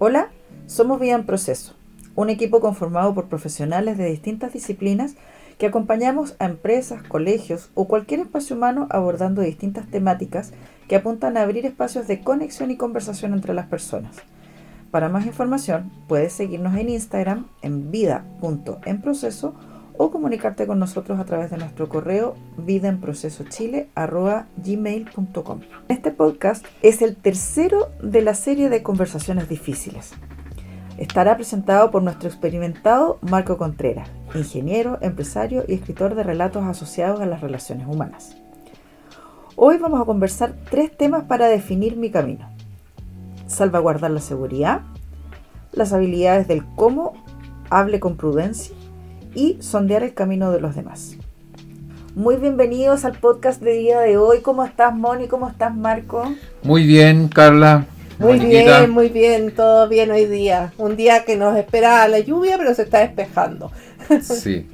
Hola, somos Vida en Proceso, un equipo conformado por profesionales de distintas disciplinas que acompañamos a empresas, colegios o cualquier espacio humano abordando distintas temáticas que apuntan a abrir espacios de conexión y conversación entre las personas. Para más información, puedes seguirnos en Instagram en vida.enproceso o comunicarte con nosotros a través de nuestro correo vidaenprocesochile@gmail.com. Este podcast es el tercero de la serie de conversaciones difíciles. Estará presentado por nuestro experimentado Marco Contreras, ingeniero, empresario y escritor de relatos asociados a las relaciones humanas. Hoy vamos a conversar 3 temas para definir mi camino: salvaguardar la seguridad, las habilidades del cómo hable con prudencia y sondear el camino de los demás. Muy bienvenidos al podcast de día de hoy. ¿Cómo estás, Moni? ¿Cómo estás, Marco? Muy bien, Carla. Muy bien, todo bien hoy día. Un día que nos espera la lluvia, pero se está despejando. Sí.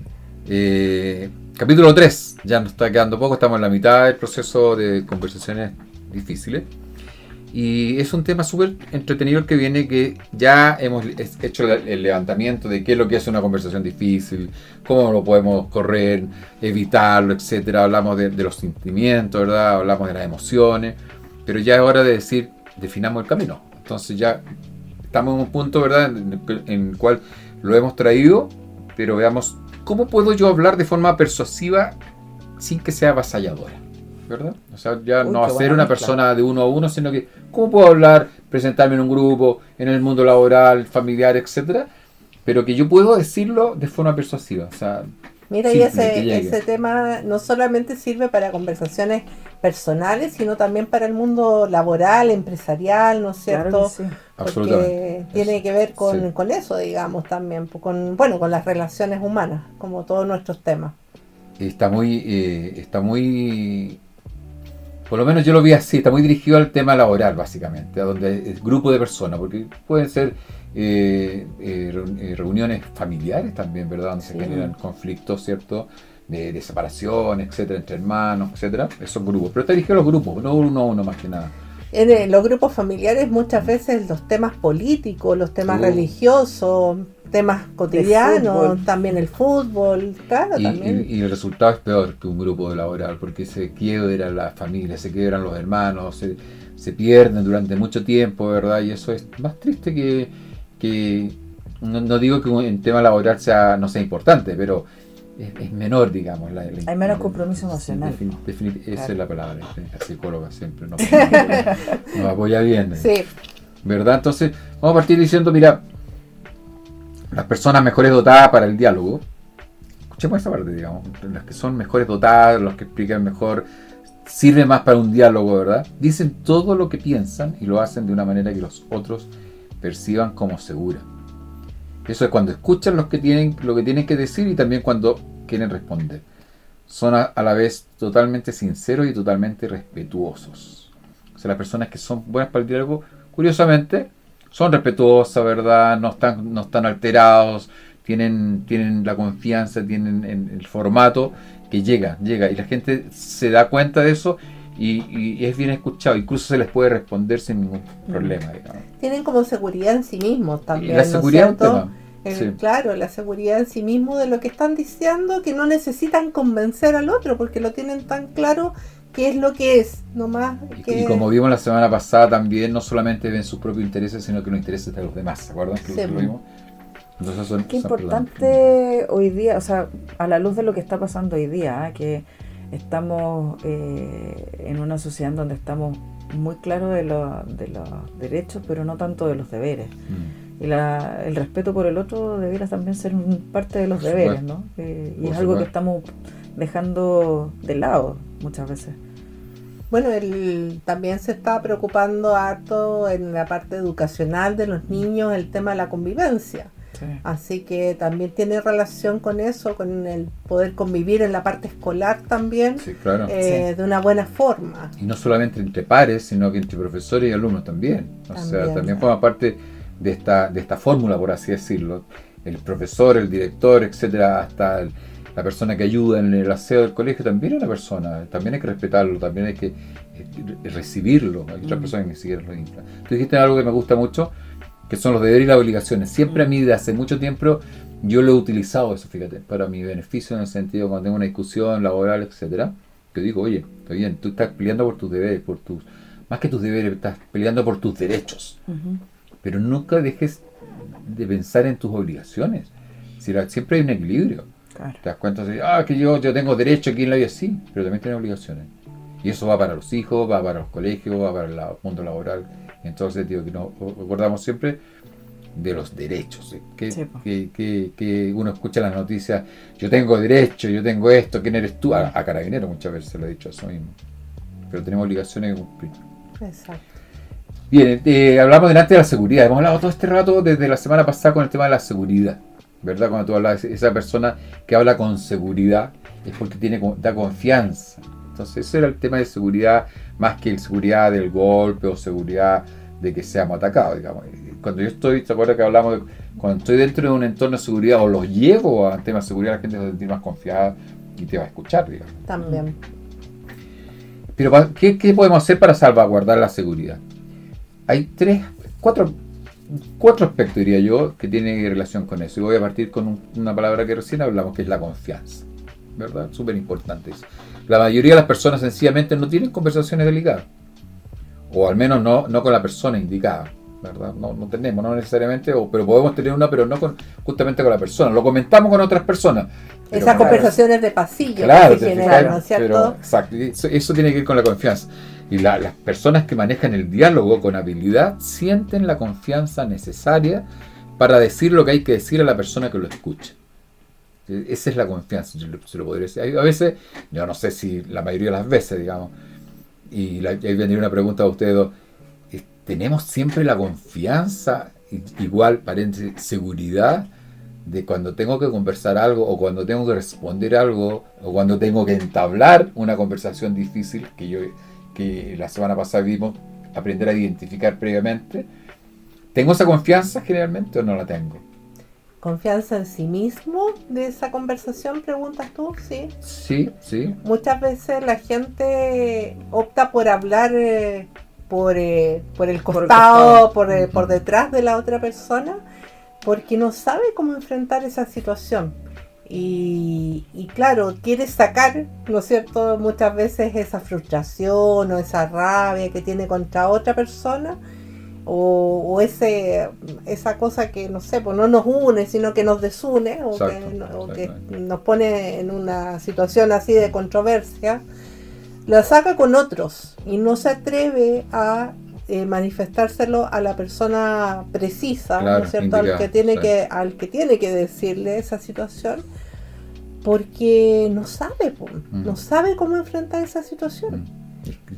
Capítulo 3. Ya nos está quedando poco, estamos en la mitad del proceso de conversaciones difíciles. Y es un tema súper entretenido el que viene, que ya hemos hecho el levantamiento de qué es lo que es una conversación difícil, cómo lo podemos correr, evitarlo, etcétera. Hablamos de los sentimientos, ¿verdad? Hablamos de las emociones, pero ya es hora de decir, definamos el camino. Entonces ya estamos en un punto, ¿verdad?, en el cual lo hemos traído, pero veamos cómo puedo yo hablar de forma persuasiva sin que sea avasalladora, ¿verdad? O sea, ya no hacer una persona de uno a uno, sino que cómo puedo hablar, presentarme en un grupo, en el mundo laboral, familiar, etcétera, pero que yo puedo decirlo de forma persuasiva. O sea, mira, y ese tema no solamente sirve para conversaciones personales, sino también para el mundo laboral, empresarial, ¿no es cierto? Claro que sí. Porque tiene que ver con eso, digamos, también, con las relaciones humanas, como todos nuestros temas. Está muy, por lo menos yo lo vi así, está muy dirigido al tema laboral, básicamente, a donde es grupo de personas, porque pueden ser reuniones familiares también, ¿verdad? Donde se generan conflictos, ¿cierto? De separación, etcétera, entre hermanos, etcétera. Esos grupos, pero está dirigido a los grupos, no uno a uno más que nada. En los grupos familiares muchas veces los temas políticos, los temas religiosos, temas cotidianos, también el fútbol, claro, también. Y el resultado es peor que un grupo laboral, porque se quiebra la familia, se quiebran los hermanos, se pierden durante mucho tiempo, ¿verdad? Y eso es más triste que no digo que un tema laboral no sea importante, pero es menor, digamos. Hay menos compromiso emocional. Esa es la palabra, la psicóloga siempre nos apoya bien. Sí. ¿Verdad? Entonces, vamos a partir diciendo, mira, las personas mejores dotadas para el diálogo, escuchemos esa parte, digamos, las que son mejores dotadas, los que explican mejor, sirve más para un diálogo, ¿verdad? Dicen todo lo que piensan y lo hacen de una manera que los otros perciban como segura. Eso es cuando escuchan lo que tienen que decir y también cuando quieren responder. Son a la vez totalmente sinceros y totalmente respetuosos. O sea, las personas que son buenas para el diálogo, curiosamente, son respetuosas, ¿verdad? No están alterados, tienen la confianza, tienen el formato que llega y la gente se da cuenta de eso y es bien escuchado, incluso se les puede responder sin ningún problema, digamos. Tienen como seguridad en sí mismos también, la seguridad, ¿no es un tema? Claro, la seguridad en sí mismo de lo que están diciendo, que no necesitan convencer al otro porque lo tienen tan claro qué es lo que es, nomás. Y como vimos la semana pasada también, no solamente ven sus propios intereses, sino que los intereses de los demás, ¿se acuerdan? Que lo vimos. Entonces qué importante hoy día, o sea, a la luz de lo que está pasando hoy día, que estamos en una sociedad en donde estamos muy claros de los derechos, pero no tanto de los deberes. Y el respeto por el otro debiera también ser parte de los deberes, ¿no? Y es algo que estamos dejando de lado muchas veces. Bueno, él también se está preocupando harto en la parte educacional de los niños, el tema de la convivencia. Sí. Así que también tiene relación con eso, con el poder convivir en la parte escolar también, claro. De una buena forma. Y no solamente entre pares, sino que entre profesores y alumnos también. También forma parte de esta fórmula, por así decirlo. El profesor, el director, etcétera, hasta la persona que ayuda en el aseo del colegio también es una persona, también hay que respetarlo, también hay que recibirlo. Hay otras personas que ni siquiera lo inflan. Tú dijiste algo que me gusta mucho, que son los deberes y las obligaciones. Siempre a mí, desde hace mucho tiempo, yo lo he utilizado eso, fíjate, para mi beneficio, en el sentido cuando tengo una discusión laboral, etcétera, que digo, oye, está bien, tú estás peleando por tus deberes, más que tus deberes, estás peleando por tus derechos. Pero nunca dejes de pensar en tus obligaciones. Siempre hay un equilibrio. Claro. Te das cuenta de, que yo tengo derecho aquí en la vida, sí, pero también tienes obligaciones. Y eso va para los hijos, va para los colegios, va para el mundo laboral. Entonces, digo, que nos acordamos siempre de los derechos. Que uno escucha las noticias, yo tengo derecho, yo tengo esto, ¿quién eres tú? A Carabinero muchas veces se lo he dicho eso mismo. Pero tenemos obligaciones que cumplir. Exacto. Bien, hablamos delante de la seguridad. Hemos hablado todo este rato desde la semana pasada con el tema de la seguridad, ¿verdad? Cuando tú hablas de esa persona que habla con seguridad, es porque da confianza. Entonces ese era el tema de seguridad, más que el seguridad del golpe o seguridad de que seamos atacados, digamos. Cuando yo estoy, ¿te acuerdas que hablamos cuando estoy dentro de un entorno de seguridad o los llevo a temas de seguridad, la gente se va a sentir más confiada y te va a escuchar, digamos. También. Pero ¿qué podemos hacer para salvaguardar la seguridad? Hay cuatro aspectos, diría yo, que tienen relación con eso. Y voy a partir con una palabra que recién hablamos, que es la confianza, ¿verdad? Súper importante eso. La mayoría de las personas sencillamente no tienen conversaciones delicadas. O al menos no con la persona indicada, ¿verdad? No tenemos, no necesariamente, pero podemos tener una, pero no justamente con la persona. Lo comentamos con otras personas. Esas conversaciones de pasillo, claro, que se generan, ¿no es cierto? Pero, exacto, eso tiene que ir con la confianza. Y las personas que manejan el diálogo con habilidad sienten la confianza necesaria para decir lo que hay que decir a la persona que lo escucha. Esa es la confianza, se lo podría decir. A veces, yo no sé si la mayoría de las veces, digamos, y ahí vendría una pregunta a ustedes dos, ¿tenemos siempre la confianza, igual, paréntesis, seguridad, de cuando tengo que conversar algo, o cuando tengo que responder algo, o cuando tengo que entablar una conversación difícil, que la semana pasada vimos aprender a identificar previamente? ¿Tengo esa confianza generalmente o no la tengo? ¿Confianza en sí mismo de esa conversación, preguntas tú? Sí. Sí. Muchas veces la gente opta por hablar por el costado, por detrás de la otra persona, porque no sabe cómo enfrentar esa situación. Y claro, quiere sacar, ¿no es cierto?, muchas veces esa frustración o esa rabia que tiene contra otra persona, o esa cosa que, no sé, pues no nos une, sino que nos desune, o que nos pone en una situación así de controversia, la saca con otros y no se atreve a manifestárselo a la persona precisa, claro, ¿no es cierto?, al que tiene que decirle esa situación, porque no sabe, no sabe cómo enfrentar esa situación.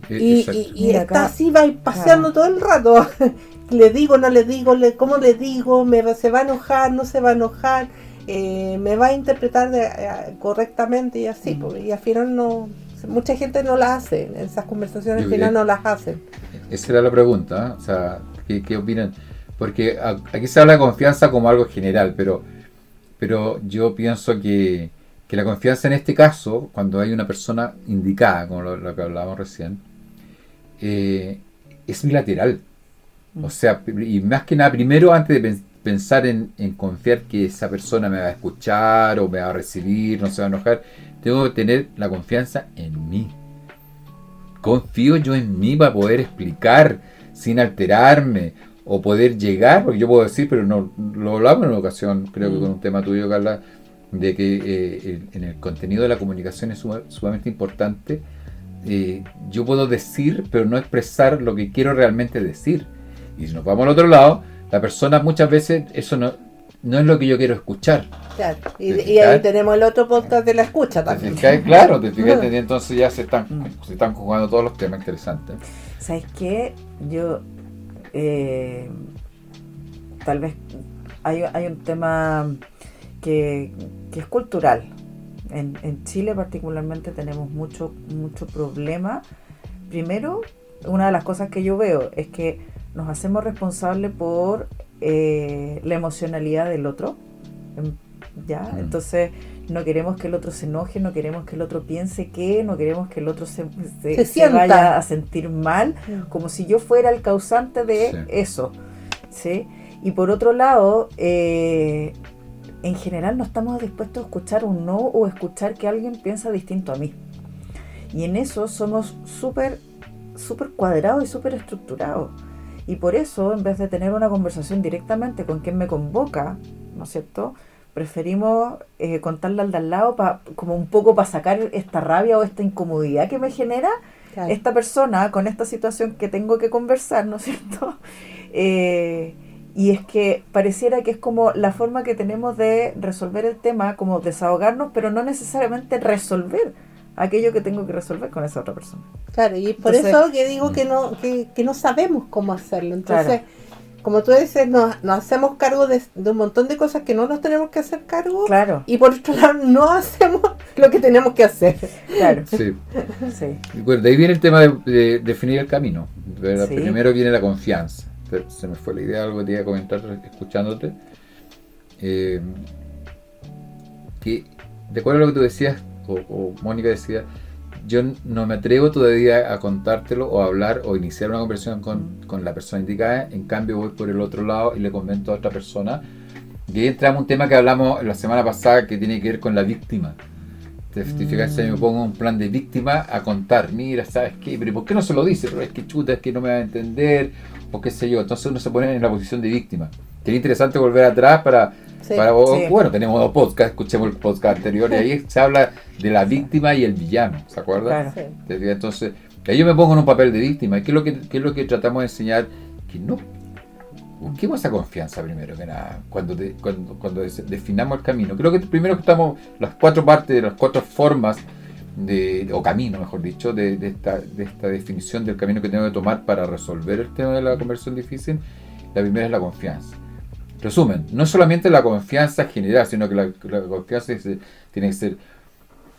Y está así, va paseando todo el rato. Le digo, no le digo, ¿cómo le digo? ¿Se va a enojar? ¿No se va a enojar? ¿Me va a interpretar correctamente? Y así, y al final mucha gente no la hace. En esas conversaciones al final no las hacen. Esa era la pregunta, ¿eh? O sea, ¿qué opinan? Porque aquí se habla de confianza como algo general, pero yo pienso que la confianza en este caso, cuando hay una persona indicada, como lo que hablábamos recién, es bilateral. O sea, y más que nada, primero, antes de pensar en confiar que esa persona me va a escuchar o me va a recibir, no se va a enojar, tengo que tener la confianza en mí. Confío yo en mí para poder explicar sin alterarme o poder llegar, porque yo puedo decir, pero no lo hablamos en una ocasión, creo que con un tema tuyo, Carla, de que en el contenido de la comunicación es sumamente importante. Yo puedo decir, pero no expresar lo que quiero realmente decir. Y si nos vamos al otro lado, la persona muchas veces eso no es lo que yo quiero escuchar. Claro. Y ahí tenemos el otro podcast de la escucha también. Claro, te fijas, entonces ya se están jugando todos los temas interesantes. ¿Sabes qué? Yo tal vez hay un tema que es cultural. En Chile particularmente tenemos mucho problema. Primero, una de las cosas que yo veo es que nos hacemos responsables por la emocionalidad del otro, ¿ya? Entonces no queremos que el otro se enoje, no queremos que el otro piense no queremos que el otro se vaya a sentir mal, como si yo fuera el causante de eso, ¿sí? Y por otro lado, en general no estamos dispuestos a escuchar un no o escuchar que alguien piensa distinto a mí. Y en eso somos súper cuadrados y súper estructurados. Y por eso, en vez de tener una conversación directamente con quien me convoca, ¿no es cierto?, preferimos contarle al de al lado como un poco para sacar esta rabia o esta incomodidad que me genera esta persona con esta situación que tengo que conversar, ¿no es cierto? Y es que pareciera que es como la forma que tenemos de resolver el tema, como desahogarnos, pero no necesariamente resolver aquello que tengo que resolver con esa otra persona. Claro, y por eso que digo que no sabemos cómo hacerlo. Entonces, como tú dices, nos hacemos cargo de un montón de cosas que no nos tenemos que hacer cargo. Claro. Y por otro lado, no hacemos lo que tenemos que hacer. Claro. Sí. Sí. Bueno, de ahí viene el tema de definir el camino. Sí. Primero viene la confianza. Se me fue la idea, algo que te iba a comentar escuchándote. Que de acuerdo a lo que tú decías, o Mónica decía, yo no me atrevo todavía a contártelo o a hablar o iniciar una conversación con la persona indicada. En cambio voy por el otro lado y le comento a otra persona. Y ahí entramos a un tema que hablamos la semana pasada que tiene que ver con la víctima. ¿Te fijas? Si me pongo un plan de víctima a contar, mira, ¿sabes qué? Pero ¿por qué no se lo dice? Pero es que chuta, es que no me va a entender, o qué sé yo. Entonces uno se pone en la posición de víctima. Sería interesante volver atrás para bueno, tenemos 2 podcasts, escuchemos el podcast anterior y ahí se habla de la víctima y el villano, ¿se acuerdan? Claro. Entonces, ahí yo me pongo en un papel de víctima. ¿Y qué es lo que tratamos de enseñar? Que no busquemos esa confianza primero que nada, cuando definamos el camino. Creo que primero que estamos las 4 partes, las 4 formas o camino, mejor dicho, de esta definición del camino que tengo que tomar para resolver el tema de la conversión difícil. La primera es la confianza. Resumen, no solamente la confianza general, sino que la confianza tiene que ser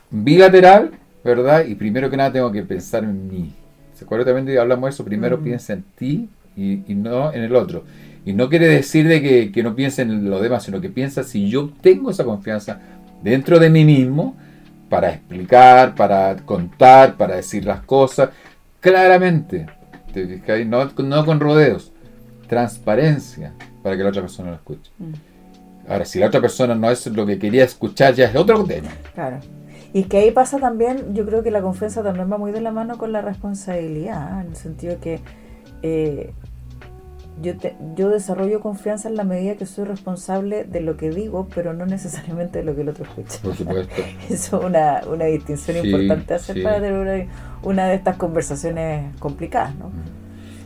bilateral, ¿verdad? Y primero que nada tengo que pensar en mí. ¿Se acuerdan también de hablamos de eso? Primero piensa en ti y no en el otro. Y no quiere decir de que no piense en los demás, sino que piensa si yo tengo esa confianza dentro de mí mismo para explicar, para contar, para decir las cosas claramente. ¿Te fijas? No con rodeos. Transparencia para que la otra persona lo escuche. Ahora, si la otra persona no es lo que quería escuchar, ya es otro tema. Claro. Y que ahí pasa también, yo creo que la confianza también va muy de la mano con la responsabilidad, en el sentido que yo desarrollo confianza en la medida que soy responsable de lo que digo, pero no necesariamente de lo que el otro escucha. Por supuesto. Eso es una distinción importante hacer para tener una de estas conversaciones complicadas, ¿no?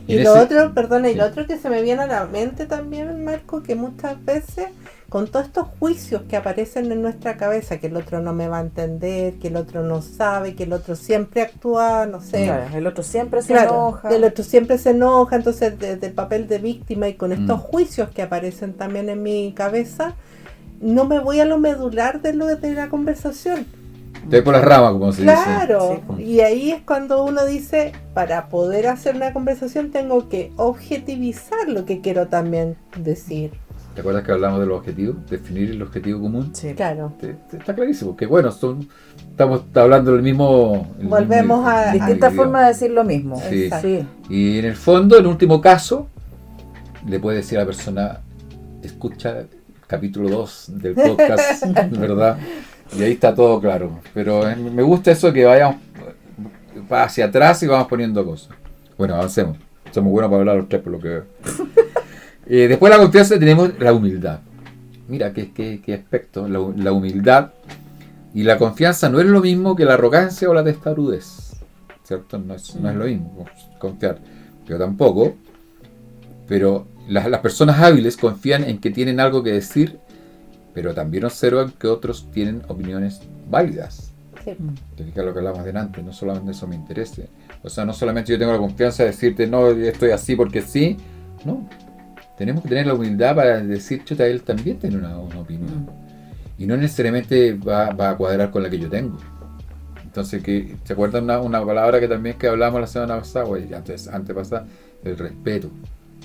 Y lo otro, perdona, y lo otro que se me viene a la mente también, Marco, que muchas veces con todos estos juicios que aparecen en nuestra cabeza, que el otro no me va a entender, que el otro no sabe, que el otro siempre actúa, no sé. Claro, el otro siempre se enoja. El otro siempre se enoja, entonces desde el papel de víctima y con estos juicios que aparecen también en mi cabeza, no me voy a lo medular de la conversación. Te por las ramas, como se dice. Claro, sí. Y ahí es cuando uno dice, para poder hacer una conversación tengo que objetivizar lo que quiero también decir. ¿Te acuerdas que hablamos de los objetivos? Definir el objetivo común. Sí, claro. Está clarísimo, que bueno, estamos hablando del mismo... Volvemos a distintas formas de decir lo mismo. Sí. Sí. Y en el fondo, en último caso, le puede decir a la persona, escucha el capítulo 2 del podcast, ¿verdad? Y ahí está todo claro. Pero me gusta eso que vayamos hacia atrás y vamos poniendo cosas. Bueno, avancemos. Somos buenos para hablar los 3 por lo que veo. Después de la confianza tenemos la humildad. Mira qué aspecto. La humildad y la confianza no es lo mismo que la arrogancia o la testarudez. ¿Cierto? No es lo mismo confiar. Yo tampoco. Pero las personas hábiles confían en que tienen algo que decir, pero también observan que otros tienen opiniones válidas. Sí. Te fijas lo que hablamos delante, no solamente eso me interese. O sea, no solamente yo tengo la confianza de decirte, no, estoy así porque sí. No, tenemos que tener la humildad para decir, chuta, él también tiene una opinión. Y no necesariamente va a cuadrar con la que yo tengo. Entonces, ¿se acuerdan una palabra que hablamos la semana pasada? O antes pasada, el respeto.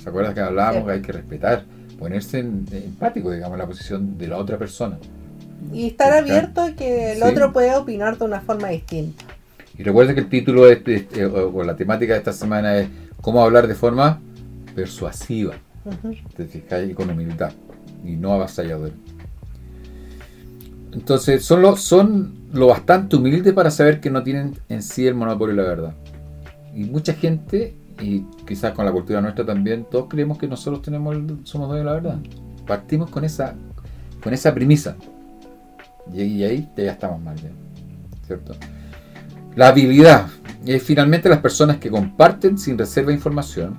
¿Se acuerdan que hablábamos que hay que respetar? Ponerse empático, digamos, en la posición de la otra persona. Y estar abierto a que el otro puede opinar de una forma distinta. Y recuerden que el título o la temática de esta semana es cómo hablar de forma persuasiva. Ujú. ¿Te fijas? Y con humildad, y no avasallador. Entonces, son lo bastante humildes para saber que no tienen en sí el monopolio de la verdad. Y mucha gente, y quizás con la cultura nuestra también, todos creemos que nosotros somos dueños de la verdad. Partimos con esa premisa. Y ahí ya estamos mal, ya, ¿cierto? La habilidad es finalmente las personas que comparten sin reserva información,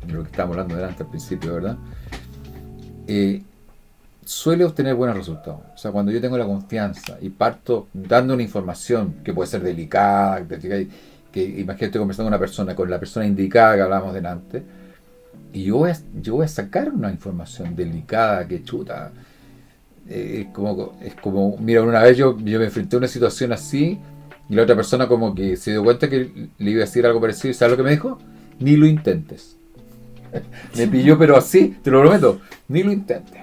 de lo que estábamos hablando delante al principio, ¿verdad? Suele obtener buenos resultados. O sea, cuando yo tengo la confianza y parto dando una información que puede ser delicada, que imagínate conversando con una persona, con la persona indicada que hablábamos delante, y yo voy a sacar una información delicada, que chuta. Es como, mira, una vez yo me enfrenté a una situación así, y la otra persona como que se dio cuenta que le iba a decir algo parecido, y ¿sabes lo que me dijo? Ni lo intentes. Me pilló, pero así, te lo prometo, ni lo intentes.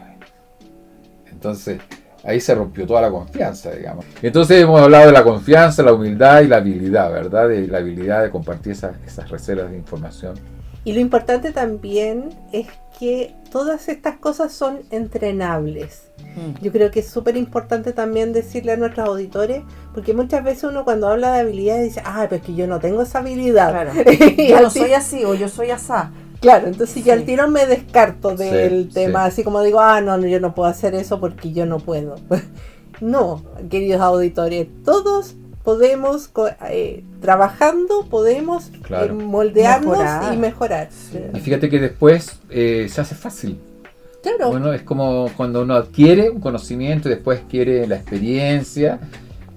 Entonces, ahí se rompió toda la confianza, digamos. Entonces hemos hablado de la confianza, la humildad y la habilidad, ¿verdad? De la habilidad de compartir esas reservas de información. Y lo importante también es que todas estas cosas son entrenables. Yo creo que es súper importante también decirle a nuestros auditores, porque muchas veces uno cuando habla de habilidades dice, pero es que yo no tengo esa habilidad. Claro. Yo no soy así o yo soy asá. Claro, entonces yo al Sí. tiro me descarto del tema, sí. así como digo, no, yo no puedo hacer eso porque yo no puedo. No, queridos auditores, todos podemos, trabajando, podemos Claro. moldearnos Mejorar. y mejorar. Sí. Y fíjate que después se hace fácil. Claro. Bueno, es como cuando uno adquiere un conocimiento y después adquiere la experiencia,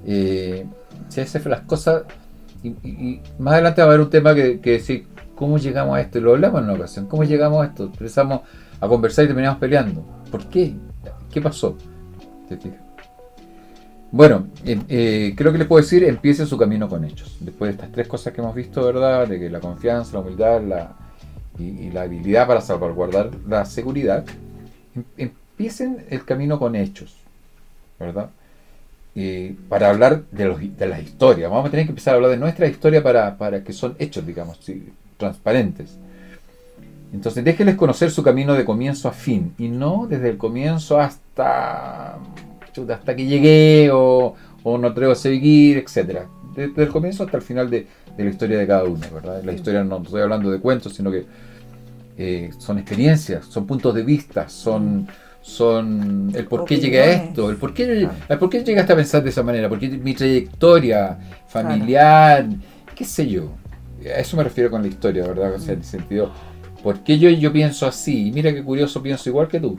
se hacen las cosas, y más adelante va a haber un tema que decir, ¿cómo llegamos a esto? Y lo hablamos en una ocasión, ¿cómo llegamos a esto? Empezamos a conversar y terminamos peleando. ¿Por qué? ¿Qué pasó? ¿Te fijas? Bueno, creo que les puedo decir, empiece su camino con hechos. Después de estas tres cosas que hemos visto, ¿verdad? De que la confianza, la humildad y la habilidad para salvaguardar la seguridad, empiecen el camino con hechos, ¿verdad? Para hablar de las historias. Vamos a tener que empezar a hablar de nuestra historia para que son hechos, digamos, sí, transparentes. Entonces, déjenles conocer su camino de comienzo a fin, y no desde el comienzo hasta que llegué o no atrevo a seguir, etcétera. Desde el comienzo hasta el final de la historia de cada uno, ¿verdad? La historia, no estoy hablando de cuentos, sino que son experiencias, son puntos de vista, son el por qué llegué a esto, el por qué llegaste a pensar de esa manera, porque mi trayectoria familiar, qué sé yo. A eso me refiero con la historia, ¿verdad? O sea, en el sentido, ¿por qué yo pienso así? Y mira qué curioso, pienso igual que tú.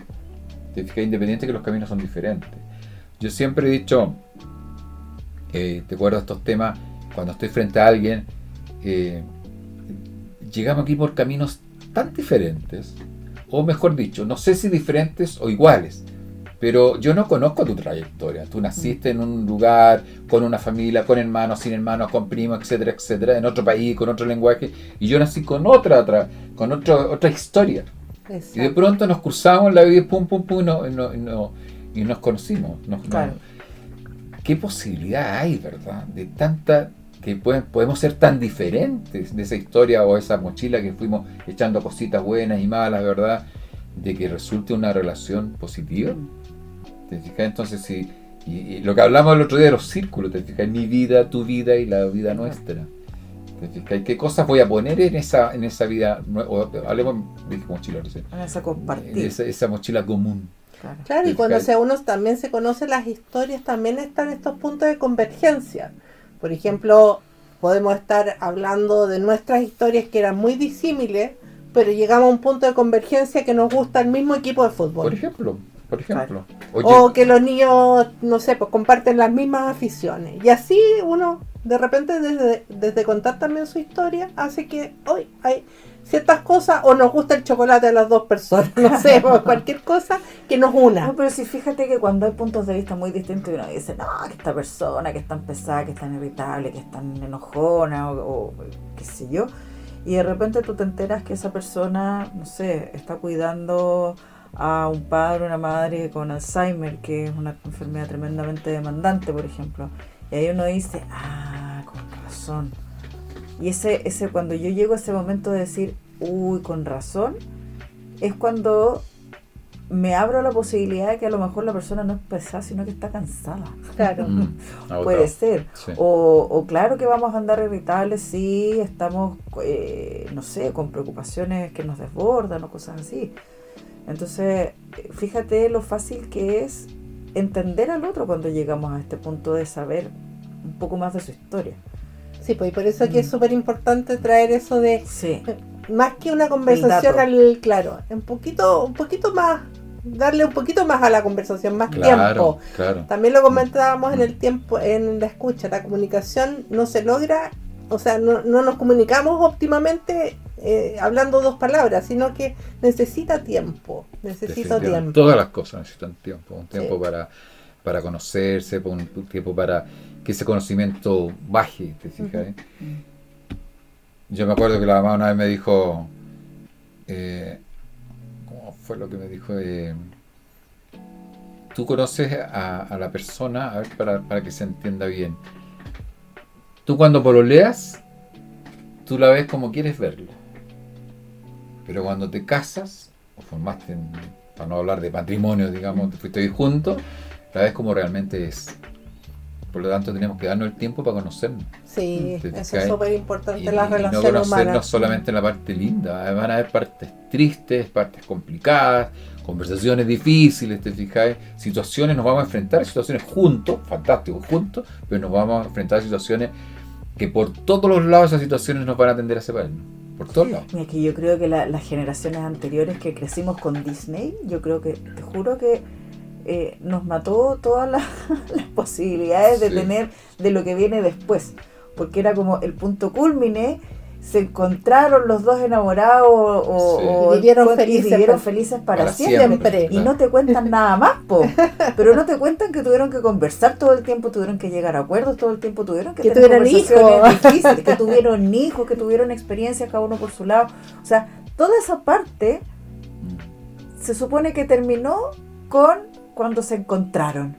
Te fijas, independiente que los caminos son diferentes. Yo siempre he dicho, te acuerdas de estos temas, cuando estoy frente a alguien, llegamos aquí por caminos tan diferentes, o mejor dicho, no sé si diferentes o iguales, pero yo no conozco tu trayectoria. Tú naciste en un lugar, con una familia, con hermanos, sin hermanos, con primos, etcétera, etcétera, en otro país, con otro lenguaje, y yo nací con otra historia. Exacto. Y de pronto nos cruzamos en la vida, pum, pum, pum, y nos conocimos. Claro. ¿Qué posibilidad hay, verdad? De tanta, que podemos ser tan diferentes de esa historia o esa mochila que fuimos echando cositas buenas y malas, ¿verdad? De que resulte una relación positiva. ¿Te fijas? Entonces, y lo que hablamos el otro día de los círculos, ¿te fijas? Mi vida, tu vida y la vida nuestra. ¿Te fijas? ¿Qué cosas voy a poner en esa vida? Hablemos de mochila, no sé. En esa compartir. Esa mochila común. Claro, y cuando uno también se conoce las historias, también están estos puntos de convergencia. Por ejemplo, podemos estar hablando de nuestras historias que eran muy disímiles, pero llegamos a un punto de convergencia que nos gusta el mismo equipo de fútbol. Por ejemplo. Claro. O que los niños, no sé, pues comparten las mismas aficiones. Y así uno, de repente, desde contar también su historia, hace que hoy hay ciertas cosas, o nos gusta el chocolate a las dos personas, no sé, o cualquier cosa que nos una. No, pero sí, fíjate que cuando hay puntos de vista muy distintos y uno dice, no, que esta persona que es tan pesada, que es tan irritable, que es tan enojona o qué sé yo, y de repente tú te enteras que esa persona, no sé, está cuidando a un padre o una madre con Alzheimer, que es una enfermedad tremendamente demandante, por ejemplo, y ahí uno dice, con razón. Y ese cuando yo llego a ese momento de decir, uy, con razón, es cuando me abro a la posibilidad de que a lo mejor la persona no es pesada, sino que está cansada. Claro. Puede ser. Sí. O claro que vamos a andar irritables si estamos, no sé, con preocupaciones que nos desbordan o cosas así. Entonces, fíjate lo fácil que es entender al otro cuando llegamos a este punto de saber un poco más de su historia. Sí, pues y por eso aquí es súper importante traer eso de, Sí. más que una conversación claro, un poquito más, darle un poquito más a la conversación, más tiempo. Claro. También lo comentábamos en el tiempo, en la escucha, la comunicación no se logra, o sea, no nos comunicamos óptimamente hablando dos palabras, sino que necesita tiempo, necesito tiempo. Todas las cosas necesitan tiempo, un tiempo Sí. para conocerse, un tiempo para que ese conocimiento baje, ¿te fijas? Yo me acuerdo que la mamá una vez me dijo, ¿cómo fue lo que me dijo? Tú conoces a la persona, a ver, para que se entienda bien. Tú cuando pololeas, tú la ves como quieres verla. Pero cuando te casas, o formaste, para no hablar de matrimonio, digamos, te fuiste ahí juntos, la ves como realmente es. Por lo tanto, tenemos que darnos el tiempo para conocernos. Sí, ¿Te eso fijas? es súper importante Y en las no relaciones conocernos humanas. solamente en la parte linda, van a haber partes tristes, partes complicadas, conversaciones difíciles, ¿te fijas? Situaciones, nos vamos a enfrentar a situaciones juntos, fantástico, juntos, pero nos vamos a enfrentar a situaciones que por todos los lados esas situaciones nos van a tender a separarnos, por todos lados. Mira, que yo creo que las generaciones anteriores que crecimos con Disney, yo creo que, te juro que nos mató todas las posibilidades de Sí. tener de lo que viene después, porque era como el punto cúlmine, se encontraron los dos enamorados Y vivieron felices para siempre. siempre. Y no te cuentan nada más, pero no te cuentan que tuvieron que conversar todo el tiempo, tuvieron que llegar a acuerdos todo el tiempo, tuvieron que tener tuvieron conversaciones difíciles, que tuvieron hijos, que tuvieron experiencias cada uno por su lado. O sea, toda esa parte se supone que terminó con cuando se encontraron.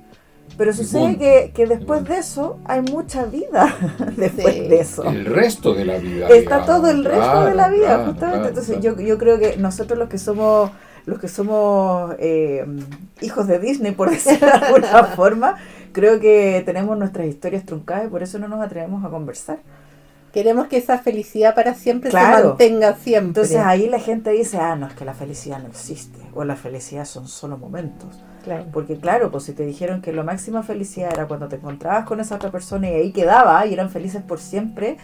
Pero sucede que después de eso hay mucha vida después Sí. de eso. El resto de la vida. Está digamos. todo el resto de la vida, Claro, justamente. claro, Entonces claro. yo creo que nosotros los que somos hijos de Disney, por decirlo de alguna forma, creo que tenemos nuestras historias truncadas y por eso no nos atrevemos a conversar. Queremos que esa felicidad para siempre Claro. se mantenga siempre. Entonces ahí la gente dice, no, es que la felicidad no existe, o la felicidad son solo momentos. Claro. Porque claro, pues si te dijeron que la máxima felicidad era cuando te encontrabas con esa otra persona y ahí quedaba y eran felices por siempre,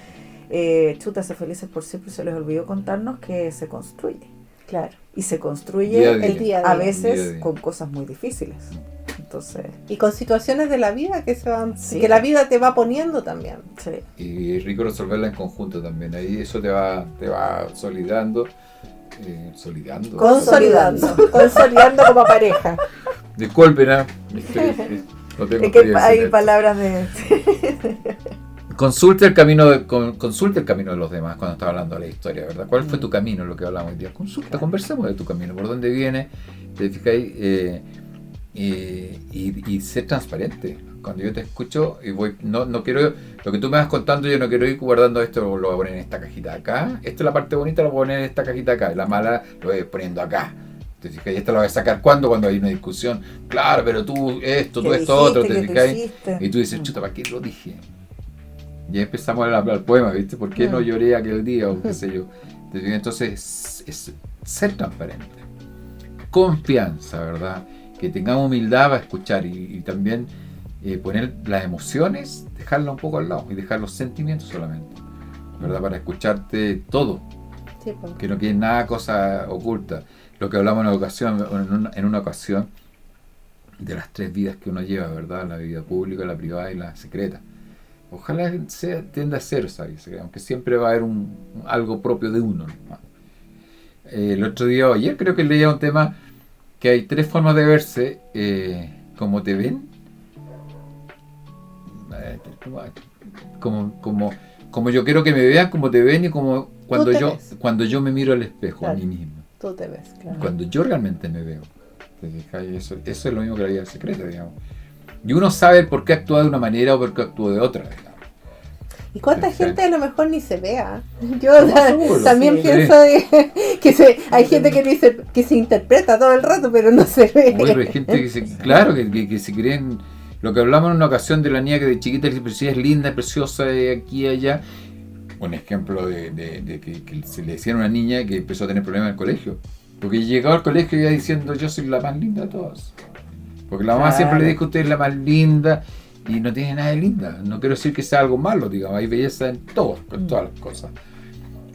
ser felices por siempre, se les olvidó contarnos que se construye. Claro. Y se construye Día a día. El día a a día. veces Día a día. con cosas muy difíciles. Entonces, Y con situaciones de la vida que se van, Sí. que la vida te va poniendo también. sí. Y es rico resolverla en conjunto también. Ahí eso te va solidando. Solidando. Consolidando como pareja. Disculpen, no tengo Es que experiencia hay en esto. palabras de... Consulta el camino de los demás cuando estás hablando de la historia, ¿verdad? ¿Cuál fue tu camino, lo que hablamos hoy día? Consulta, conversemos de tu camino, por dónde viene, te fijáis, y ser transparente. Cuando yo te escucho y voy, no quiero, lo que tú me vas contando, yo no quiero ir guardando esto, lo voy a poner en esta cajita de acá, esta es la parte bonita, lo voy a poner en esta cajita de acá, y la mala lo voy poniendo acá. Te fijas, y esta la voy a sacar cuando hay una discusión. Claro, pero tú esto, tú ¿Qué esto, otro, dijiste? te ¿Qué tú fijas. hiciste? Y tú dices, chuta, ¿para qué lo dije? Y ahí empezamos al poema, ¿viste? ¿Por qué no lloré aquel día? O qué sé yo. ¿Te fijas? Entonces, es ser transparente. Confianza, ¿verdad? Que tengamos humildad para escuchar y también poner las emociones, dejarlas un poco al lado y dejar los sentimientos solamente, ¿verdad? Para escucharte todo, Sí, pues. que no quede nada cosa oculta. Lo que hablamos en una ocasión de las 3 vidas que uno lleva, ¿verdad? La vida pública, la privada y la secreta. Ojalá tienda a ser, ¿sabes? Aunque siempre va a haber algo propio de uno, ¿no? El otro día, ayer creo que leía un tema que hay 3 formas de verse, como te ven, como yo quiero que me vean, como te ven y como cuando yo me miro al espejo, Claro. a mí mismo. Tú te ves, claro. Cuando yo realmente me veo. ¿Te fijas? Eso es lo mismo que la vida secreta, digamos. Y uno sabe por qué actúa de una manera o por qué actúa de otra, digamos. ¿Y cuánta Sí. gente a lo mejor ni se vea? Yo seguro, también sí. pienso hay gente que se interpreta todo el rato, pero no se ve. Oye, pero hay gente que que se creen. Lo que hablamos en una ocasión de la niña que de chiquita le dice, pero sí es linda, es preciosa, de aquí y allá. Un ejemplo de que se le decía a una niña que empezó a tener problemas en el colegio. Porque llegaba al colegio y iba diciendo, yo soy la más linda de todas. Porque la mamá Claro. siempre le dijo, usted es la más linda. Y no tiene nada de linda. No quiero decir que sea algo malo, digamos. Hay belleza en todo, en todas las cosas.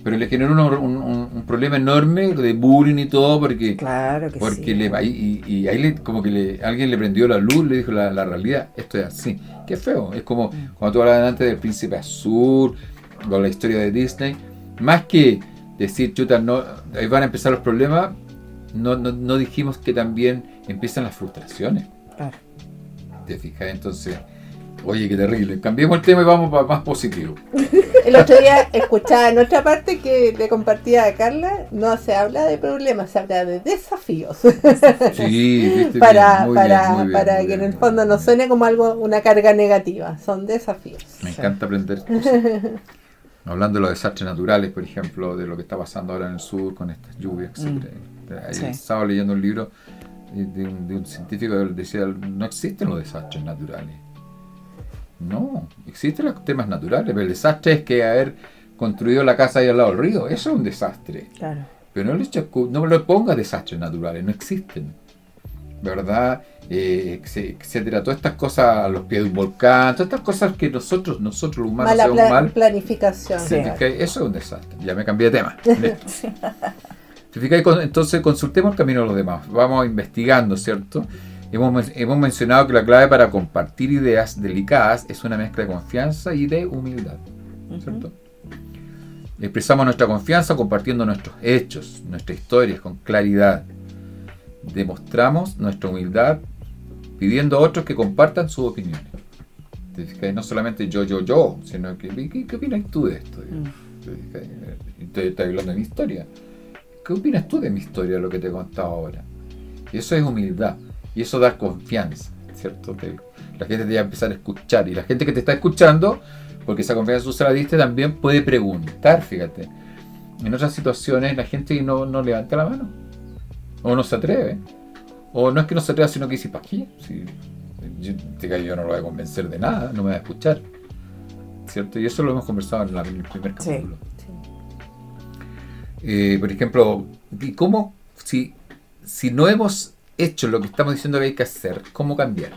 Pero le generó un problema enorme de bullying y todo porque Claro que porque sí. y ahí alguien le prendió la luz, le dijo la realidad, esto es así. Qué feo. Es como cuando tú hablabas antes del Príncipe Azul, o la historia de Disney. Más que decir, chuta, no, ahí van a empezar los problemas, no dijimos que también empiezan las frustraciones. Claro. ¿Te fijas? Entonces, oye, qué terrible. Cambiemos el tema y vamos para más positivo. El otro día escuchaba en otra parte que le compartía a Carla, no se habla de problemas, se habla de desafíos. Sí, viste, para muy bien, muy que bien. en el fondo no suene como algo, una carga negativa, son desafíos. Me encanta aprender cosas. Hablando de los desastres naturales, por ejemplo, de lo que está pasando ahora en el sur con estas lluvias, etc. Sí. Estaba leyendo un libro de un científico que decía, no existen los desastres naturales. No, existen los temas naturales, pero el desastre es que haber construido la casa ahí al lado del río, eso es un desastre. Claro. Pero no le pongas desastres naturales, no existen. ¿Verdad? Etcétera. Todas estas cosas a los pies de un volcán, todas estas cosas que nosotros los humanos Mala hacemos mal. planificación. ¿Te fijas? Eso es un desastre. Ya me cambié de tema. ¿Te fijas? Entonces consultemos el camino de los demás. Vamos investigando, ¿cierto? Hemos mencionado que la clave para compartir ideas delicadas es una mezcla de confianza y de humildad, ¿cierto? Expresamos nuestra confianza compartiendo nuestros hechos, nuestras historias con claridad. Demostramos nuestra humildad pidiendo a otros que compartan sus opiniones. ¿Te fijas? No solamente yo, sino que ¿qué opinas tú de esto? ¿Te fijas? Estoy hablando de mi historia. ¿Qué opinas tú de mi historia, lo que te he contado ahora? Y eso es humildad. Y eso da confianza, ¿cierto? La gente te va a empezar a escuchar. Y la gente que te está escuchando, porque esa confianza tú se la diste, también puede preguntar, fíjate. En otras situaciones la gente no levanta la mano. O no se atreve. O no es que no se atreva, sino que dice, ¿para qué? Si yo no lo voy a convencer de nada, no me va a escuchar. ¿Cierto? Y eso lo hemos conversado en el primer capítulo. Sí. Por ejemplo, ¿y cómo, si no hemos hecho lo que estamos diciendo que hay que hacer, cómo cambiar?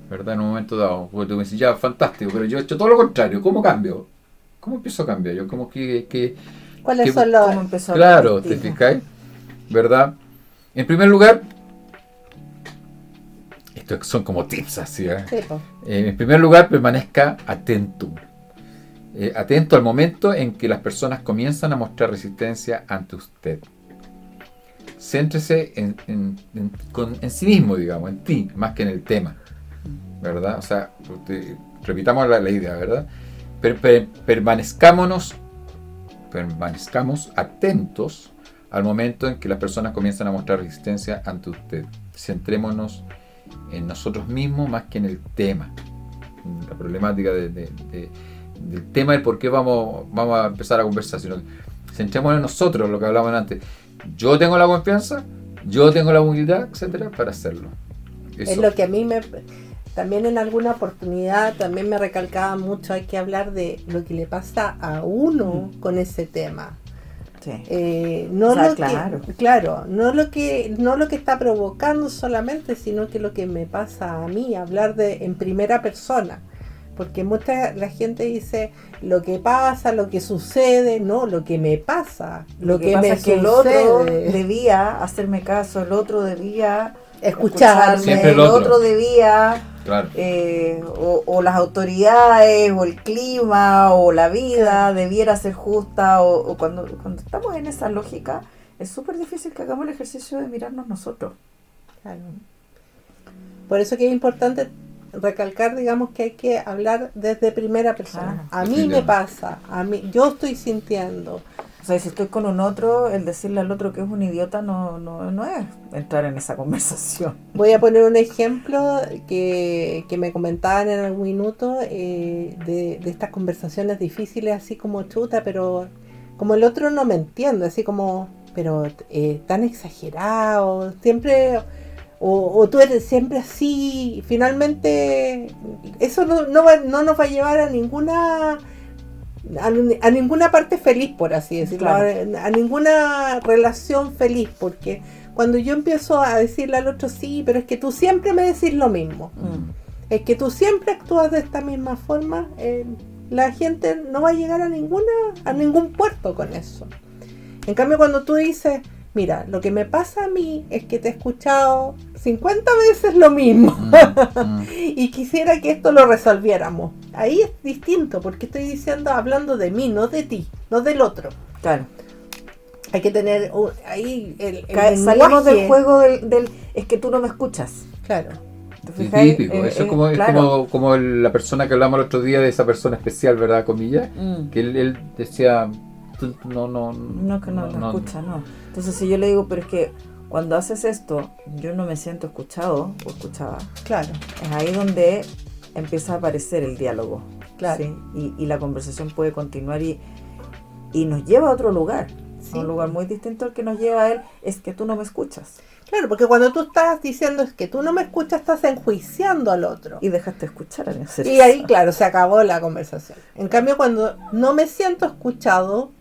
¿Verdad? En un momento dado, porque tú me dices, ya, fantástico, pero yo he hecho todo lo contrario, ¿cómo cambio? ¿Cómo empiezo a cambiar? Yo como ¿Cuáles que- son ¿Cómo los...? empezó a claro, partir? ¿te fijáis? ¿Verdad? En primer lugar, estos son como tips así, ¿eh? Sí, po. En primer lugar, permanezca atento. Atento al momento en que las personas comienzan a mostrar resistencia ante usted. Céntrese en sí mismo, digamos, en ti, más que en el tema. ¿Verdad? O sea, repitamos la idea, ¿verdad? Permanezcamos atentos al momento en que las personas comienzan a mostrar resistencia ante usted. Centrémonos en nosotros mismos más que en el tema. En la problemática del tema del por qué vamos a empezar a conversar, sino que centrémonos en nosotros, lo que hablábamos antes. Yo tengo la confianza, yo tengo la humildad, etcétera, para hacerlo. Eso. Es lo que a mí también en alguna oportunidad también me recalcaba mucho, hay que hablar de lo que le pasa a uno con ese tema. Sí. No O sea, lo claro. claro, no lo que está provocando solamente, sino que lo que me pasa a mí, hablar en primera persona. Porque la gente dice lo que pasa, lo que sucede, no, lo que me pasa, lo que pasa me es que sucede. el otro debía hacerme caso, el otro debía Escucharme, Siempre el el otro. otro debía, Claro. o las autoridades, o el clima, o la vida debiera ser justa, o cuando estamos en esa lógica, es súper difícil que hagamos el ejercicio de mirarnos nosotros. Claro. Por eso que es importante recalcar, digamos, que hay que hablar desde primera persona. Claro. A mí me pasa, yo estoy sintiendo, O sea, si estoy con un otro, el decirle al otro que es un idiota no es entrar en esa conversación. Voy a poner un ejemplo que me comentaban en algún minuto de estas conversaciones difíciles, así como chuta, pero como el otro no me entiende, así como, pero tan exagerado, siempre, o tú eres siempre así, finalmente eso no nos va a llevar a ninguna parte feliz, por así decirlo, claro. A ninguna relación feliz, porque cuando yo empiezo a decirle al otro, sí, pero es que tú siempre me decís lo mismo, es que tú siempre actúas de esta misma forma, la gente no va a llegar a ningún puerto con eso. En cambio, cuando tú dices, mira, lo que me pasa a mí es que te he escuchado 50 veces lo mismo y quisiera que esto lo resolviéramos. Ahí es distinto, porque estoy hablando de mí, no de ti, no del otro. Claro. Hay que tener ahí el salimos del juego del es que tú no me escuchas. Claro. Sí, típico, eso es como, claro. como la persona que hablamos el otro día, de esa persona especial, ¿verdad? Comillas, que él decía, no escucha, no. Entonces si yo le digo, pero es que cuando haces esto, yo no me siento escuchado o escuchada. Claro. Es ahí donde empieza a aparecer el diálogo. Claro. ¿Sí? Y la conversación puede continuar y nos lleva a otro lugar. Sí. A un lugar muy distinto al que nos lleva a él, es que tú no me escuchas. Claro, porque cuando tú estás diciendo es que tú no me escuchas, estás enjuiciando al otro. Y dejaste escuchar a ese. Y ahí, claro, se acabó la conversación. En cambio, cuando no me siento escuchado,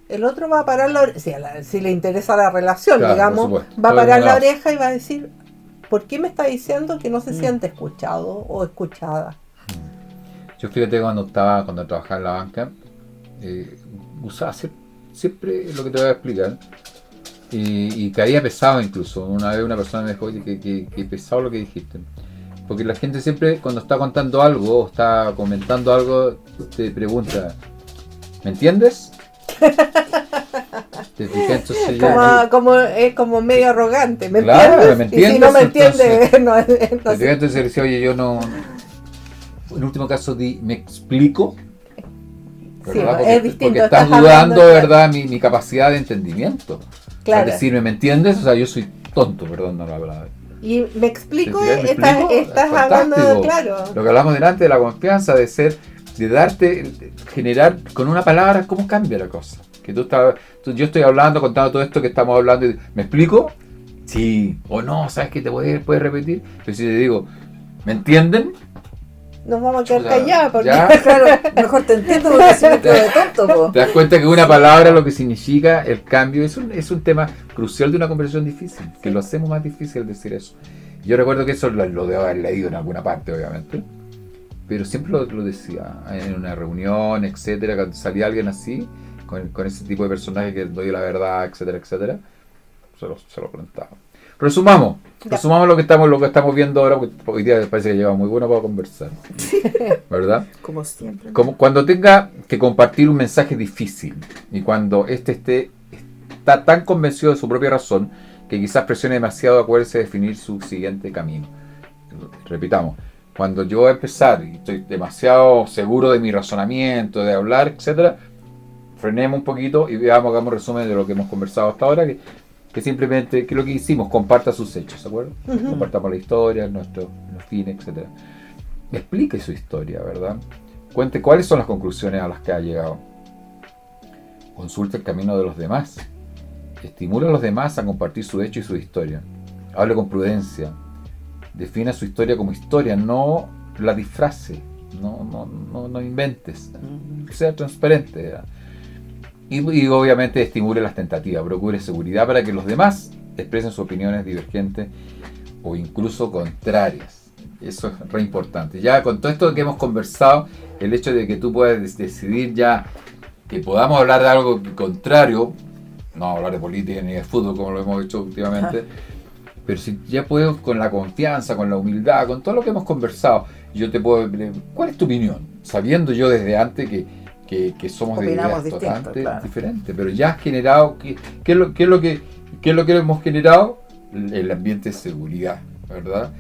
el otro va a parar la oreja. Si le interesa la relación, claro, digamos, va a parar la oreja y va a decir, ¿por qué me está diciendo que no se siente escuchado o escuchada? Yo fíjate cuando trabajaba en la banca, usaba siempre lo que te voy a explicar. Y caía pesado incluso. Una vez una persona me dijo, oye, que pesado lo que dijiste. Porque la gente siempre, cuando está contando algo o está comentando algo, te pregunta, ¿me entiendes? ¿Te fijas? Entonces, es como medio arrogante, ¿me claro, entiendes? ¿me entiendes? Y si no me entiende, entonces le decía, oye, yo no... En último caso ¿me explico? Sí, es distinto. Porque estás dudando, ¿verdad? Mi capacidad de entendimiento. Claro. Es decir, ¿me entiendes? O sea, yo soy tonto, perdón, no la palabra. Y me explico, estás hablando, claro. Lo que hablamos delante de la confianza, de generar con una palabra cómo cambia la cosa. Que yo estoy hablando, contando todo esto que estamos hablando, y ¿me explico? Sí. O no, ¿sabes qué? ¿Puedes repetir? Pero si te digo, ¿me entienden? Nos vamos a quedar callados porque claro, mejor te entiendo porque si me quedo de tonto. Po. Te das cuenta que una palabra lo que significa el cambio es un tema crucial de una conversación difícil, que lo hacemos más difícil decir eso. Yo recuerdo que eso lo debo haber leído en alguna parte, obviamente, pero siempre lo decía en una reunión, etcétera, cuando salía alguien así, con ese tipo de personaje que doy la verdad, etcétera, etcétera, se lo preguntaba. Resumamos lo que estamos viendo ahora, porque hoy día parece que lleva muy bueno para conversar, ¿verdad? Como siempre. Como cuando tenga que compartir un mensaje difícil y cuando está tan convencido de su propia razón que quizás presione demasiado a poderse definir su siguiente camino. Repitamos, cuando yo voy a empezar y estoy demasiado seguro de mi razonamiento, de hablar, etcétera, frenemos un poquito y hagamos un resumen de lo que hemos conversado hasta ahora, que simplemente, que lo que hicimos, comparta sus hechos, ¿de acuerdo? Uh-huh. Compartamos la historia, nuestros fines, etc. Explique su historia, ¿verdad? Cuente cuáles son las conclusiones a las que ha llegado. Consulte el camino de los demás. Estimule a los demás a compartir su hecho y su historia. Hable con prudencia. Defina su historia como historia, no la disfrace. No inventes. Sea transparente, ¿verdad? Y obviamente estimule las tentativas, procure seguridad para que los demás expresen sus opiniones divergentes o incluso contrarias. Eso es re importante. Ya con todo esto que hemos conversado, el hecho de que tú puedas decidir ya que podamos hablar de algo contrario, no hablar de política ni de fútbol como lo hemos hecho últimamente, pero si ya puedo con la confianza, con la humildad, con todo lo que hemos conversado, yo te puedo... ¿Cuál es tu opinión? Sabiendo yo desde antes que somos de ideas totalmente diferentes, pero ya has generado, ¿qué es lo que hemos generado? El ambiente de seguridad, ¿verdad?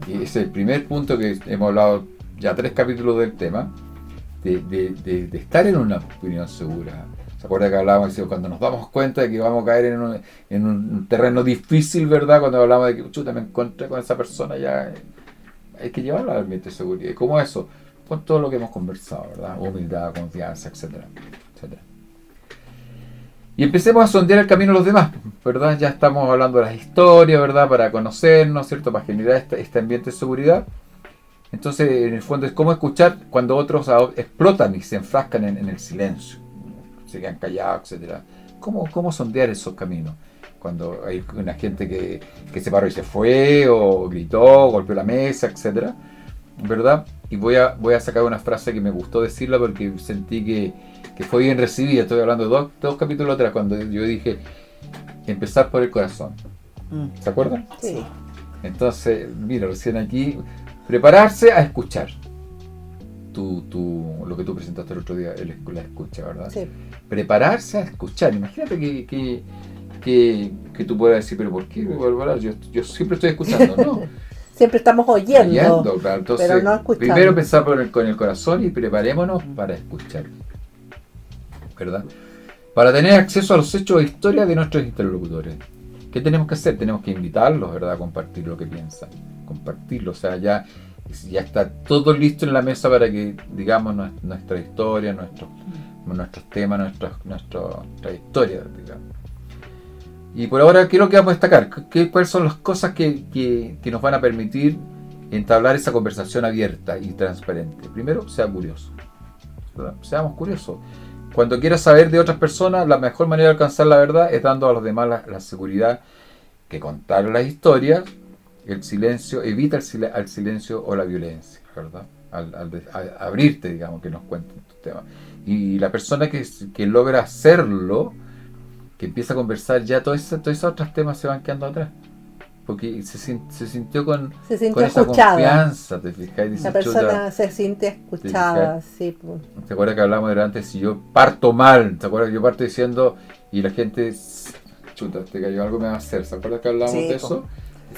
Y ese es el primer punto que hemos hablado ya 3 capítulos del tema, de estar en una opinión segura. O ¿Se acuerda que hablábamos de cuando nos damos cuenta de que vamos a caer en un terreno difícil, ¿verdad? Cuando hablamos de que, chuta, me encontré con esa persona, ya hay que llevarla al ambiente de seguridad. ¿Y cómo eso? Con todo lo que hemos conversado, ¿verdad? Humildad, confianza, etcétera, etcétera. Y empecemos a sondear el camino de los demás, ¿verdad? Ya estamos hablando de las historias, ¿verdad? Para conocernos, ¿cierto? Para generar este ambiente de seguridad. Entonces, en el fondo, es cómo escuchar cuando otros explotan y se enfrascan en el silencio, se quedan callados, etcétera. ¿Cómo sondear esos caminos? Cuando hay una gente que se paró y se fue, o gritó, golpeó la mesa, etcétera, ¿verdad? Y voy a sacar una frase que me gustó decirla porque sentí que fue bien recibida. Estoy hablando de dos capítulos atrás, cuando yo dije empezar por el corazón. ¿Se acuerdan? Sí. Entonces, mira, recién aquí, prepararse a escuchar. Lo que tú presentaste el otro día, la escucha, ¿verdad? Sí. Prepararse a escuchar. Imagínate que tú puedas decir, pero ¿por qué? Yo siempre estoy escuchando, ¿no? Siempre estamos oyendo, claro. Entonces, pero no escuchando. primero pensar con el corazón y preparémonos para escuchar, ¿verdad? Para tener acceso a los hechos e historias de nuestros interlocutores. ¿Qué tenemos que hacer? Tenemos que invitarlos, ¿verdad? A compartir lo que piensan. Compartirlo, o sea, ya está todo listo en la mesa para que digamos nuestra historia, nuestros temas, nuestra trayectoria, digamos. Y por ahora, ¿qué es lo que vamos a destacar? ¿Cuáles son las cosas que nos van a permitir entablar esa conversación abierta y transparente? Primero, sea curioso, ¿verdad? Seamos curiosos. Cuando quieras saber de otras personas, la mejor manera de alcanzar la verdad es dando a los demás la seguridad que contar las historias. El silencio evita al silencio o la violencia, ¿verdad? Al abrirte, digamos, que nos cuenten tus temas. Y la persona que logra hacerlo, que empieza a conversar, ya todos esos otros temas se van quedando atrás. Porque se sintió con esa escuchada. Confianza, ¿te fijas? Dice, la persona se siente escuchada, sí. ¿Te acuerdas que hablamos de antes? Si yo parto mal, ¿te acuerdas que yo parto diciendo y la gente, chuta, te cayó algo, me va a hacer? ¿Se acuerdas que hablamos de eso?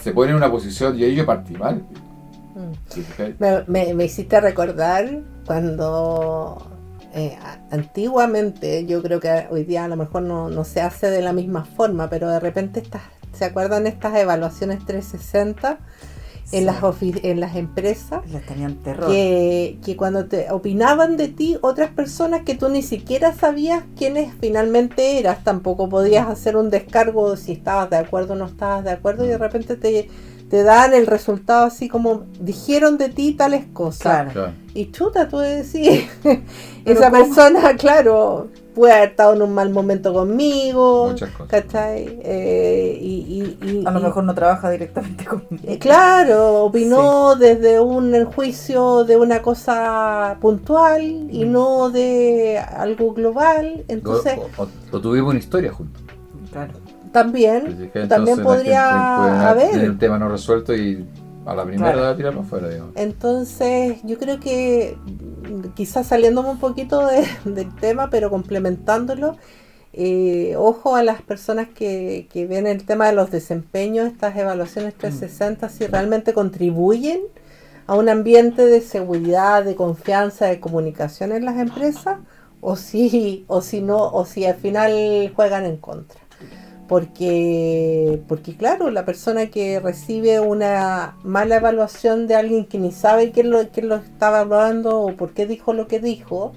Se pone en una posición y ahí yo partí mal. Me hiciste recordar cuando antiguamente, yo creo que hoy día a lo mejor no se hace de la misma forma, pero de repente ¿se acuerdan estas evaluaciones 360 Sí. en las empresas? Les tenían terror. Que cuando te opinaban de ti otras personas que tú ni siquiera sabías quiénes finalmente eras, tampoco podías hacer un descargo de si estabas de acuerdo o no estabas de acuerdo, y de repente te dan el resultado así como dijeron de ti tales cosas. Claro. Y chuta, tú decís, esa persona, claro, puede haber estado en un mal momento conmigo, Muchas cosas. ¿cachai? A lo mejor no trabaja directamente conmigo. Claro, opinó desde un juicio de una cosa puntual y no de algo global. Entonces, o tuvimos una historia juntos. Claro. también Entonces, podría haber. tener un tema no resuelto y a la primera Claro. de tirarlo afuera, digamos. Entonces, yo creo que quizás saliéndome un poquito del tema, pero complementándolo, ojo a las personas que ven el tema de los desempeños, estas evaluaciones 360, si realmente contribuyen a un ambiente de seguridad, de confianza, de comunicación en las empresas, o si al final juegan en contra. Porque claro, la persona que recibe una mala evaluación de alguien que ni sabe quién lo estaba evaluando o por qué dijo lo que dijo,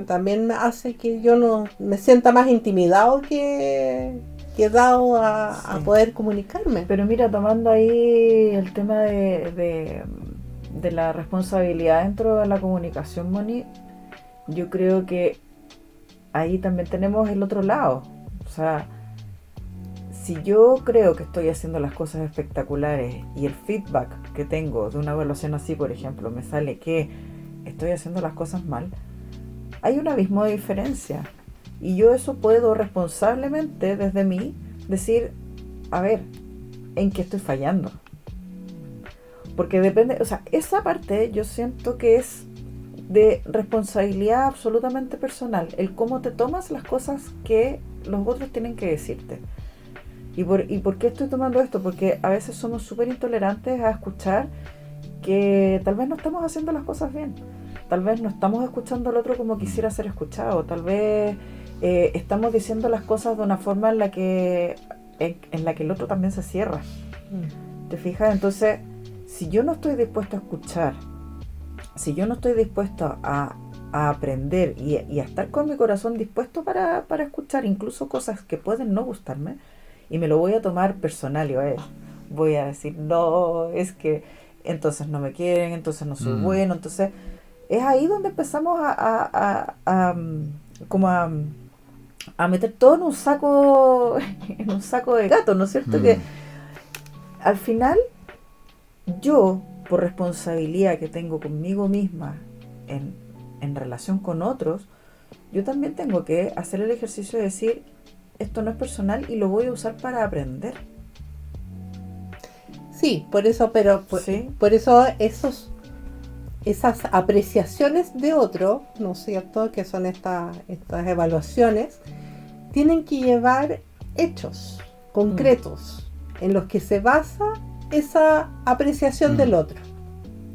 también hace que yo no me sienta más intimidado que dado a poder comunicarme. Pero mira, tomando ahí el tema de la responsabilidad dentro de la comunicación, Moni, yo creo que ahí también tenemos el otro lado. O sea, si yo creo que estoy haciendo las cosas espectaculares y el feedback que tengo de una evaluación así, por ejemplo, me sale que estoy haciendo las cosas mal, hay un abismo de diferencia. Y yo eso puedo responsablemente desde mí decir, a ver, ¿en qué estoy fallando? Porque depende, o sea, esa parte yo siento que es de responsabilidad absolutamente personal, el cómo te tomas las cosas que los otros tienen que decirte. ¿Y por qué estoy tomando esto? Porque a veces somos súper intolerantes a escuchar que tal vez no estamos haciendo las cosas bien. tal vez no estamos escuchando al otro como quisiera ser escuchado, tal vez estamos diciendo las cosas de una forma en la que el otro también se cierra. ¿Te fijas? Entonces, si yo no estoy dispuesto a escuchar, si yo no estoy dispuesto a aprender y a estar con mi corazón dispuesto para escuchar incluso cosas que pueden no gustarme, y me lo voy a tomar personal, y voy a decir, no, es que entonces no me quieren, entonces no soy bueno, entonces es ahí donde empezamos a meter todo en un saco de gato, ¿no es cierto? Que al final yo, por responsabilidad que tengo conmigo misma en relación con otros, yo también tengo que hacer el ejercicio de decir, esto no es personal y lo voy a usar para aprender. Sí, por eso, pero por eso esas apreciaciones de otro, ¿no es cierto?, que son estas evaluaciones, tienen que llevar hechos concretos en los que se basa esa apreciación del otro.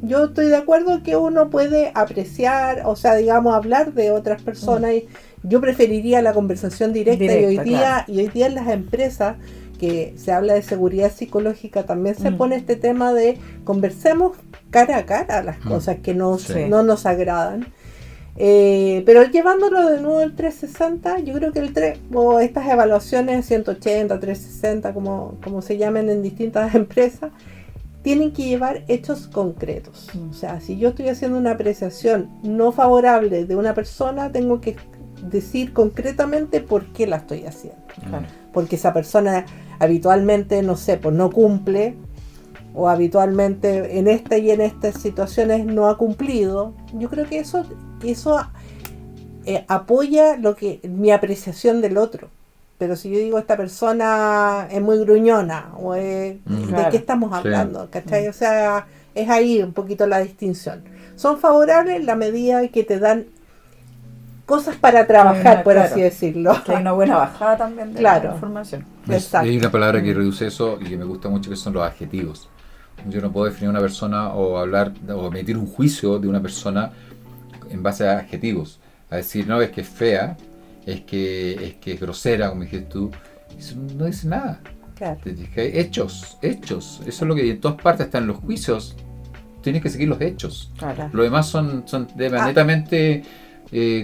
Yo estoy de acuerdo que uno puede apreciar, o sea, digamos, hablar de otras personas. Y yo preferiría la conversación directa y hoy día en las empresas que se habla de seguridad psicológica también se pone este tema de conversemos cara a cara las cosas que no nos agradan. Pero llevándolo de nuevo al 360, yo creo que estas evaluaciones 180, 360, como se llamen en distintas empresas, tienen que llevar hechos concretos. O sea, si yo estoy haciendo una apreciación no favorable de una persona, tengo que decir concretamente por qué la estoy haciendo. Porque esa persona habitualmente, no sé, pues no cumple, o habitualmente en esta y en estas situaciones no ha cumplido. Yo creo que eso apoya mi apreciación del otro. Pero si yo digo esta persona es muy gruñona, o ¿de qué estamos hablando? ¿Cachai? O sea, es ahí un poquito la distinción. Son favorables en la medida que te dan cosas para trabajar, por así decirlo. Que hay una buena bajada también de la información. Hay una palabra que reduce eso y que me gusta mucho, que son los adjetivos. Yo no puedo definir a una persona o hablar o emitir un juicio de una persona en base a adjetivos. A decir, no, es que es fea, es que es grosera, como dijiste tú. Eso no dice nada. Claro. Hechos. Eso es lo que en todas partes están los juicios. Tienes que seguir los hechos. Claro. Lo demás son netamente,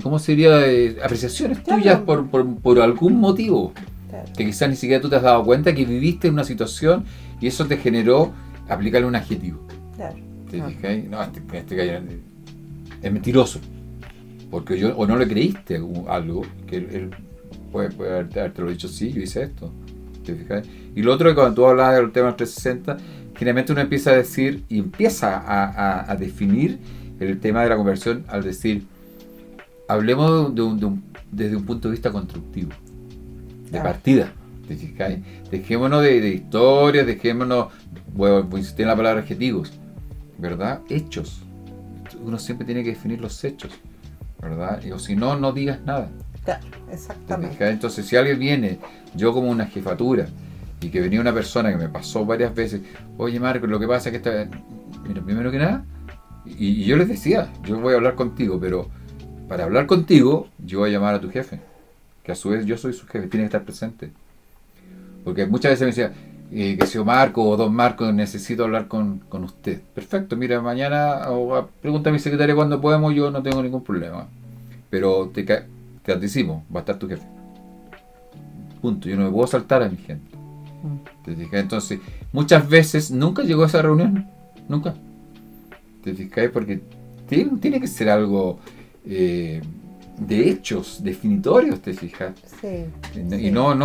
¿cómo se diría? Apreciaciones tuyas por algún motivo. Claro. Que quizás ni siquiera tú te has dado cuenta que viviste en una situación y eso te generó aplicarle un adjetivo. Claro. ¿Te fijas? No, este es mentiroso. Porque o no le creíste algo, que él puede haberte lo dicho, sí, yo hice esto. ¿Te fijas? Y lo otro es que cuando tú hablas del tema del 360, generalmente uno empieza a decir y empieza a definir el tema de la conversión al decir, hablemos desde un punto de vista constructivo, de partida. ¿Te fijas? Dejémonos de historias, voy a insistir en la palabra adjetivos, ¿verdad? Hechos. Uno siempre tiene que definir los hechos, ¿verdad? O si no, no digas nada. Claro, exactamente. Entonces, si alguien viene, yo como una jefatura, y que venía una persona que me pasó varias veces, oye Marco, lo que pasa es que mira, primero que nada, y yo les decía, yo voy a hablar contigo, pero para hablar contigo, yo voy a llamar a tu jefe, que a su vez yo soy su jefe, tiene que estar presente. Porque muchas veces me decía, que si Marco o don Marco, necesito hablar con usted. Perfecto, mira, mañana pregunta a mi secretaria cuándo podemos, yo no tengo ningún problema. Pero te anticipo, va a estar tu jefe. Punto, yo no me puedo saltar a mi gente. ¿Te fijas? Entonces, muchas veces nunca llegó a esa reunión, nunca. ¿Te fijas? Porque tiene que ser algo de hechos definitorios, ¿te fijas? Sí. Y no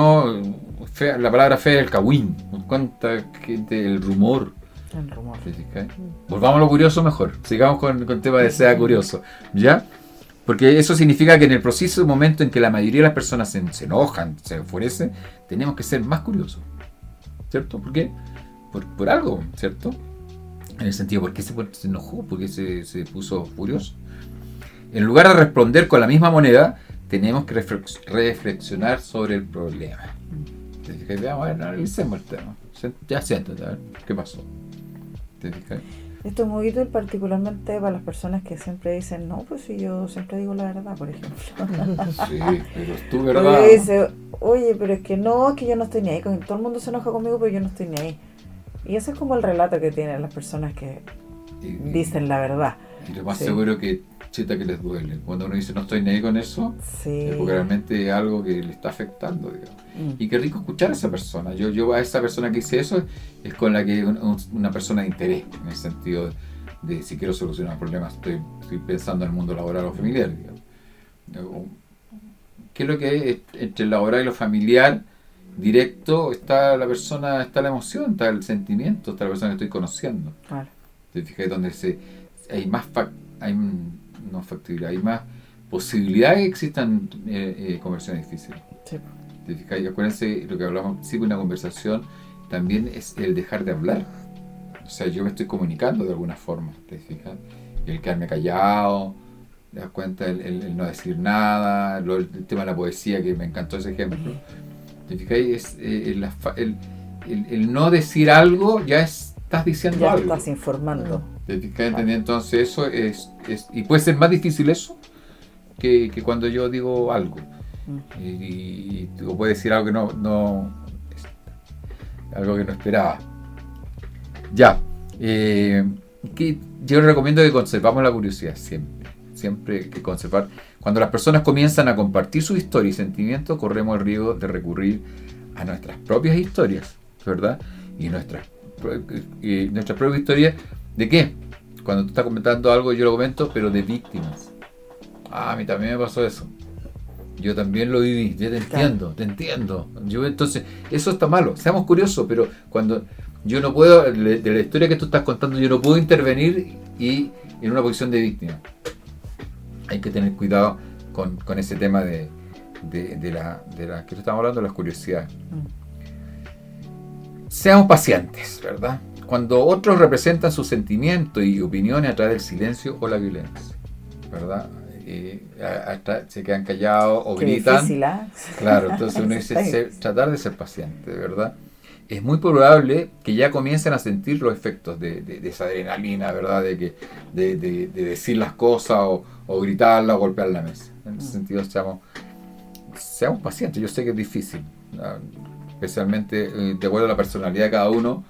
fea, la palabra fea es el cagüín. ¿Cuánta gente? El rumor. El rumor. ¿Te fijas? Volvamos a lo curioso mejor. Sigamos con el tema de sea curioso. ¿Ya? Porque eso significa que en el preciso momento en que la mayoría de las personas se enojan, se enfurecen, tenemos que ser más curiosos. ¿Cierto? ¿Por qué? Por algo, ¿cierto? En el sentido, ¿por qué se enojó? ¿Por qué se puso furioso? En lugar de responder con la misma moneda, tenemos que reflexionar sobre el problema. ¿Te fijas? Veamos, a ver, analicemos el tema. Ya siéntate, a ver, ¿qué pasó? ¿Te fijas? Esto es muy útil particularmente para las personas que siempre dicen, no, pues si yo siempre digo la verdad, por ejemplo. Sí, pero es tu verdad. Porque dice, oye, pero es que yo no estoy ni ahí, todo el mundo se enoja conmigo, pero yo no estoy ni ahí. Y ese es como el relato que tienen las personas que dicen la verdad. Y lo más seguro que cheta que les duele. Cuando uno dice no estoy ni ahí con eso, es porque realmente es algo que le está afectando, digamos. Y qué rico escuchar a esa persona. Yo a esa persona que dice eso es con la que una persona de interés, en el sentido de si quiero solucionar problemas, estoy pensando en el mundo laboral o familiar, digamos. ¿Qué es lo que es entre el laboral y lo familiar? Directo está la persona, está la emoción, está el sentimiento, está la persona que estoy conociendo. Claro. ¿Te fijas? Donde hay más factibilidad, hay más posibilidad de que existan conversaciones difíciles. Sí. ¿Te fijas? Y acuérdense lo que hablamos al principio, una conversación también es el dejar de hablar. O sea, yo me estoy comunicando de alguna forma, ¿te fijas? Y el quedarme callado, ¿te das cuenta? El no decir nada, el tema de la poesía, que me encantó ese ejemplo. ¿Te fijas? El no decir algo ya estás diciendo ya algo. Ya estás informando. ¿Te fijas? Entonces eso y puede ser más difícil eso que cuando yo digo algo. Y tú puedes decir algo que algo que no esperaba. Ya. Que yo recomiendo que conservamos la curiosidad siempre hay que conservar. Cuando las personas comienzan a compartir su historia y sentimientos, corremos el riesgo de recurrir a nuestras propias historias, ¿verdad? Y nuestras propias historias, ¿de qué? Cuando tú estás comentando algo, yo lo comento, pero de víctimas. A mí también me pasó eso. Yo también lo viví, ya te entiendo. Entonces, eso está malo. Seamos curiosos, pero cuando yo no puedo, de la historia que tú estás contando, yo no puedo intervenir y en una posición de víctima. Hay que tener cuidado con ese tema de la que estamos hablando, de las curiosidades. Seamos pacientes, ¿verdad? Cuando otros representan sus sentimientos y opiniones a través del silencio o la violencia, ¿verdad? Se quedan callados o qué gritan. Difícil, ¿eh? Claro, entonces uno dice tratar de ser paciente, ¿verdad? Es muy probable que ya comiencen a sentir los efectos de esa adrenalina, ¿verdad? De decir las cosas o gritarla o golpear la mesa. En ese sentido, seamos pacientes. Yo sé que es difícil, ¿no? Especialmente de acuerdo a la personalidad de cada uno.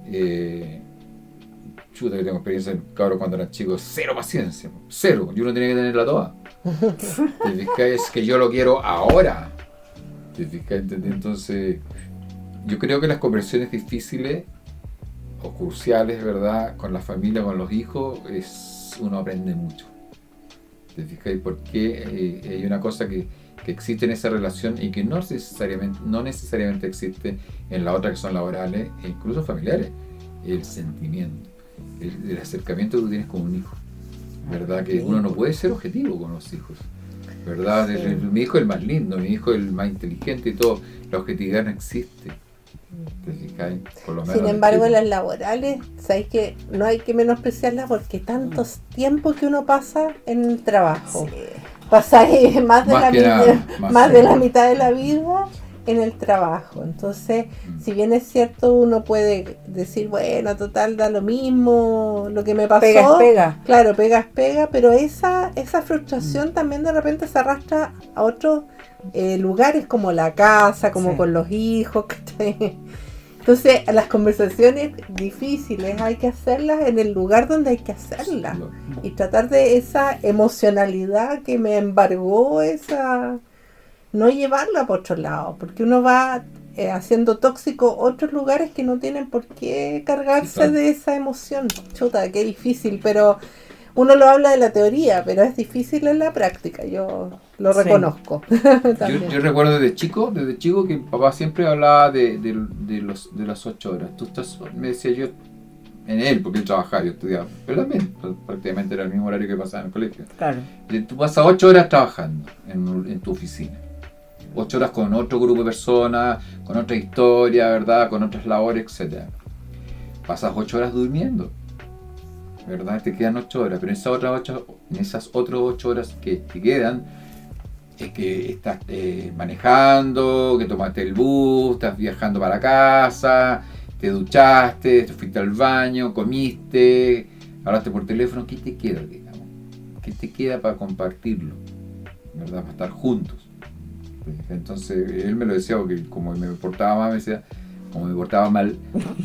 Yo tengo experiencia en cabros cuando eran chicos, cero paciencia, cero. Yo no tenía que tenerla toda. ¿Te fijas? Es que yo lo quiero ahora. ¿Te fijas? Entonces, yo creo que las conversaciones difíciles o cruciales, ¿verdad? Con la familia, con los hijos, uno aprende mucho. ¿Te fijas? Porque hay una cosa que existe en esa relación y que no necesariamente existe en la otra, que son laborales e incluso familiares. El sentimiento, el acercamiento que tú tienes con un hijo, ¿verdad? Que uno no puede ser objetivo con los hijos, ¿verdad? Sí. Mi hijo es el más lindo, mi hijo es el más inteligente y todo. La objetividad no existe. ¿Te fijas? Por lo menos. Sin embargo, en las laborales, sabéis que no hay que menospreciarlas porque tantos tiempos que uno pasa en el trabajo. Sí. Pasáis más de la mitad de la vida en el trabajo. Entonces, si bien es cierto, uno puede decir, bueno, total, da lo mismo, lo que me pasó. Pega es pega. Claro, pega es pega, pero esa frustración también de repente se arrastra a otros lugares como la casa, como con los hijos. Entonces, las conversaciones difíciles hay que hacerlas en el lugar donde hay que hacerlas. Y tratar de esa emocionalidad que me embargó, no llevarla por otro lado, porque uno va haciendo tóxico otros lugares que no tienen por qué cargarse de esa emoción. Chuta, qué difícil, pero uno lo habla de la teoría, pero es difícil en la práctica, yo lo reconozco. Yo recuerdo desde chico que mi papá siempre hablaba de las 8 horas. Me decía yo, en él, porque él trabajaba, yo estudiaba, pero también prácticamente era el mismo horario que pasaba en el colegio. Claro. Tú pasas 8 horas trabajando en tu oficina. 8 horas con otro grupo de personas, con otra historia, ¿verdad? Con otras labores, etc. Pasas 8 horas durmiendo, ¿verdad? Te quedan 8 horas, pero en esas otras 8 horas que te quedan, es que estás manejando, que tomaste el bus, estás viajando para casa, te duchaste, te fuiste al baño, comiste, hablaste por teléfono, ¿qué te queda, digamos? ¿Qué te queda para compartirlo? ¿Verdad? Para estar juntos. Entonces, él me lo decía porque como me portaba mal,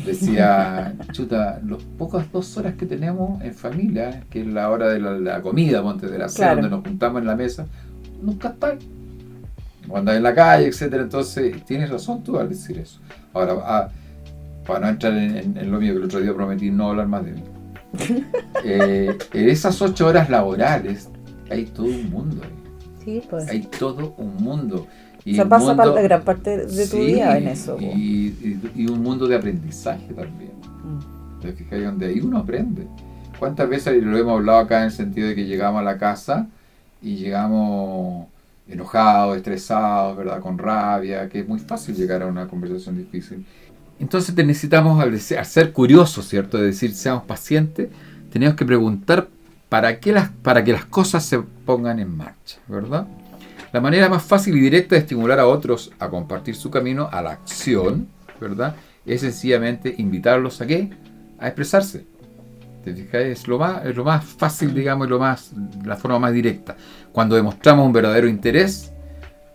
decía, chuta, las pocas 2 horas que tenemos en familia, que es la hora de la comida, ponte, de la cena, donde nos juntamos en la mesa, nunca está. Cuando andas en la calle, etcétera. Entonces, tienes razón tú al decir eso. Ahora, para no entrar en lo mío, que el otro día prometí no hablar más de mí. En esas 8 horas laborales hay todo un mundo ahí. Sí, pues. Hay todo un mundo. Y pasa gran parte de tu vida en eso. Y un mundo de aprendizaje también. ¿Te fijas? Donde ahí uno aprende. ¿Cuántas veces lo hemos hablado acá en el sentido de que llegamos a la casa y llegamos enojados, estresados, ¿verdad? Con rabia, que es muy fácil llegar a una conversación difícil. Entonces necesitamos, al ser curiosos, ¿cierto? De decir, seamos pacientes, tenemos que preguntar para que las cosas se pongan en marcha, ¿verdad? La manera más fácil y directa de estimular a otros a compartir su camino a la acción, ¿verdad? Es sencillamente invitarlos a ¿qué? A expresarse. ¿Te fijas? Es lo más fácil, digamos, la forma más directa. Cuando demostramos un verdadero interés,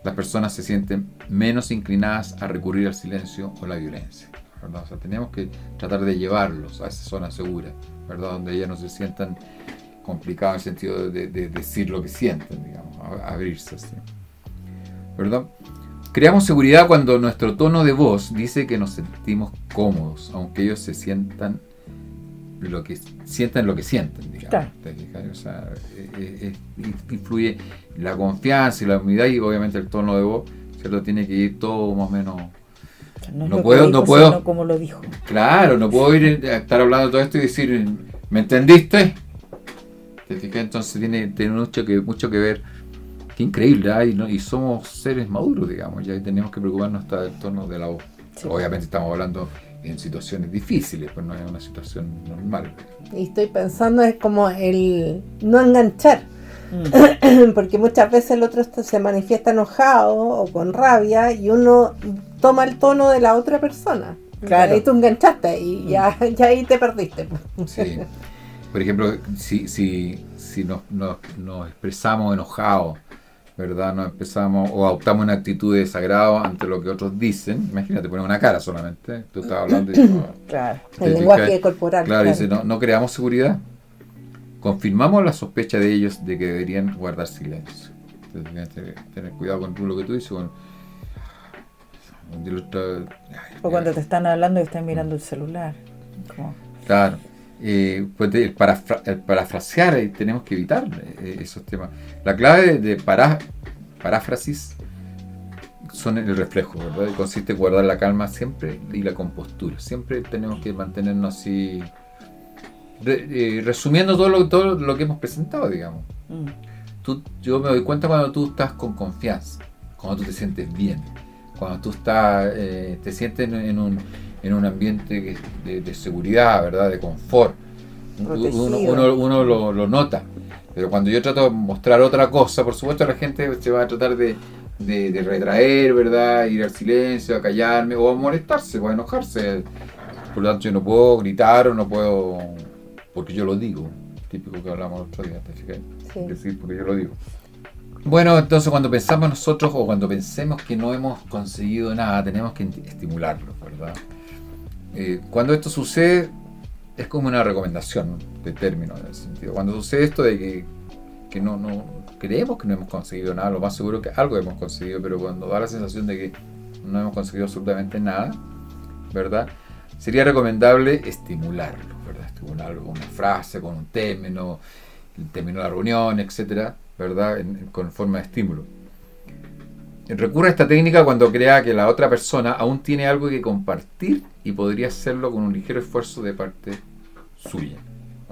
las personas se sienten menos inclinadas a recurrir al silencio o la violencia, ¿verdad? O sea, tenemos que tratar de llevarlos a esa zona segura, ¿verdad? Donde ellas no se sientan complicados en el sentido de decir lo que sienten, digamos, abrirse así, ¿verdad? Creamos seguridad cuando nuestro tono de voz dice que nos sentimos cómodos, aunque ellos sientan lo que sienten, digamos. Claro. O sea, influye la confianza y la humildad y obviamente el tono de voz, ¿cierto? Tiene que ir todo más o menos. No puedo, como lo dijo. Claro, no puedo ir a estar hablando de todo esto y decir, ¿me entendiste? ¿Te fijas? Entonces tiene mucho que ver. Qué increíble, ¿eh? Y somos seres maduros, digamos, ya tenemos que preocuparnos hasta del tono de la voz. Sí. Obviamente estamos hablando en situaciones difíciles, pues no es una situación normal. Y estoy pensando, es como el no enganchar, porque muchas veces el otro se manifiesta enojado o con rabia y uno toma el tono de la otra persona. Claro. Ahí tú enganchaste y ya ahí te perdiste. Sí. Por ejemplo, si nos expresamos enojados, ¿verdad? Nos empezamos o adoptamos una actitud de desagrado ante lo que otros dicen. Imagínate, poner una cara solamente. Tú estás hablando y claro. El lenguaje corporal. Claro, dice, no creamos seguridad. Confirmamos la sospecha de ellos de que deberían guardar silencio. Entonces, tienes que tener cuidado con lo que tú dices. O cuando te están hablando y están mirando el celular. ¿Cómo? Claro. Pues el parafrasear tenemos que evitar esos temas. La clave de paráfrasis son el reflejo, ¿verdad? Consiste en guardar la calma siempre y la compostura. Siempre tenemos que mantenernos así, resumiendo todo lo que hemos presentado, digamos. Yo me doy cuenta cuando tú estás con confianza, cuando tú te sientes bien, cuando tú te sientes en un ambiente de seguridad, ¿verdad? De confort. Uno lo nota. Pero cuando yo trato de mostrar otra cosa, por supuesto la gente se va a tratar de retraer, ¿verdad? Ir al silencio, a callarme o a molestarse o a enojarse. Por lo tanto yo no puedo gritar o no puedo, porque yo lo digo. Típico que hablamos el otro día, ¿te fijas? Sí. Decir porque yo lo digo. Bueno, entonces cuando pensamos nosotros o cuando pensemos que no hemos conseguido nada, tenemos que estimularlo, ¿verdad? Cuando esto sucede, es como una recomendación de término en el sentido. Cuando sucede esto de que no creemos que no hemos conseguido nada, lo más seguro que algo hemos conseguido, pero cuando da la sensación de que no hemos conseguido absolutamente nada, ¿verdad? Sería recomendable estimularlo, ¿verdad? Estimularlo con una frase, con un término, el término de la reunión, etcétera, ¿verdad? Con forma de estímulo. Recurre a esta técnica cuando crea que la otra persona aún tiene algo que compartir y podría hacerlo con un ligero esfuerzo de parte suya.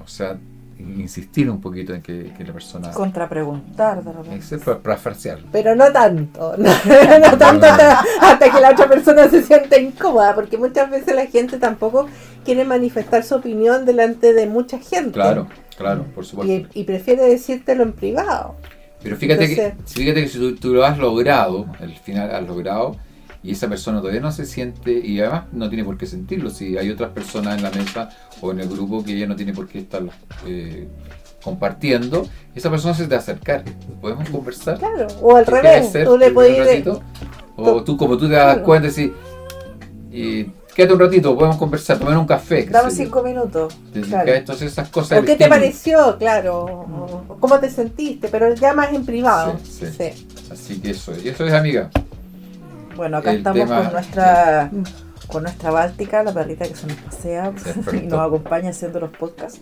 O sea, insistir un poquito en que la persona... Contrapreguntar de repente. Eso es para frasearlo. Pero no tanto. No tanto hasta que la otra persona se sienta incómoda, porque muchas veces la gente tampoco quiere manifestar su opinión delante de mucha gente. Claro, por supuesto. Y prefiere decírtelo en privado. Pero fíjate que si tú lo has logrado, al final has logrado, y esa persona todavía no se siente, y además no tiene por qué sentirlo, si hay otras personas en la mesa o en el grupo que ella no tiene por qué estar compartiendo, esa persona se te va a acercar, podemos conversar. Claro, o al ¿Qué revés, quieres hacer? tú le puedes ¿Un ratito? O tú, como tú te das cuenta, decís, quédate un ratito, podemos conversar, tomar un café. Dame 5 minutos. Claro. Entonces esas cosas. ¿O qué te pareció? Claro. O ¿cómo te sentiste? Pero ya más en privado. Sí. Así que eso es, amiga. Bueno, acá El estamos tema, con nuestra Báltica, la perrita que se nos pasea y nos acompaña haciendo los podcasts.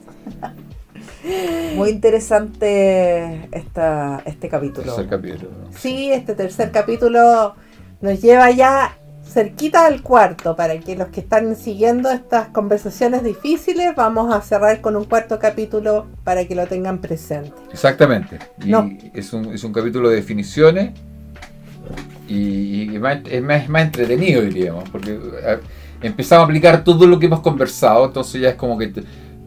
Muy interesante este capítulo. Tercer capítulo. Sí, este tercer capítulo nos lleva ya cerquita del cuarto. Para que los que están siguiendo estas conversaciones difíciles, vamos a cerrar con un cuarto capítulo para que lo tengan presente. Exactamente. Y es un capítulo de definiciones y es más entretenido, diríamos, porque empezamos a aplicar todo lo que hemos conversado, entonces ya es como que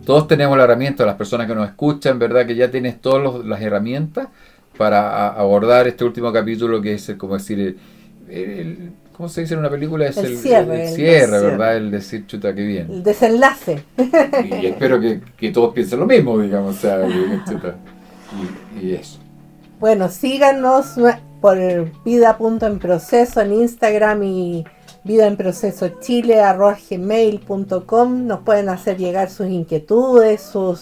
todos tenemos la herramienta, las personas que nos escuchan, ¿verdad? Que ya tienes todas las herramientas para abordar este último capítulo, que es como decir, ¿cómo se dice en una película? Es el cierre, ¿verdad? El decir, chuta, qué bien. El desenlace. Y espero que todos piensen lo mismo, digamos, o sea, chuta. Y eso. Bueno, síganos por vida.enproceso en Instagram y vidaenprocesochile@gmail.com. Nos pueden hacer llegar sus inquietudes, lo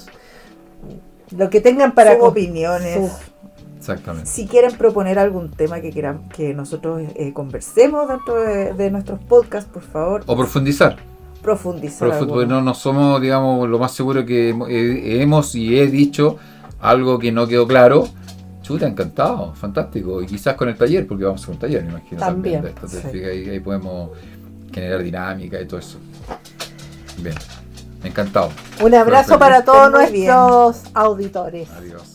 que tengan para sus opiniones. Exactamente. Si quieren proponer algún tema que quieran que nosotros conversemos dentro de nuestros podcasts, por favor. O profundizar. Porque no somos, digamos, lo más seguro que hemos y he dicho algo que no quedó claro. Chuta, encantado, fantástico. Y quizás con el taller, porque vamos a hacer un taller, me imagino. También de esto. Ahí podemos generar dinámica y todo eso. Bien, encantado. Un abrazo para todos nuestros auditores. Adiós.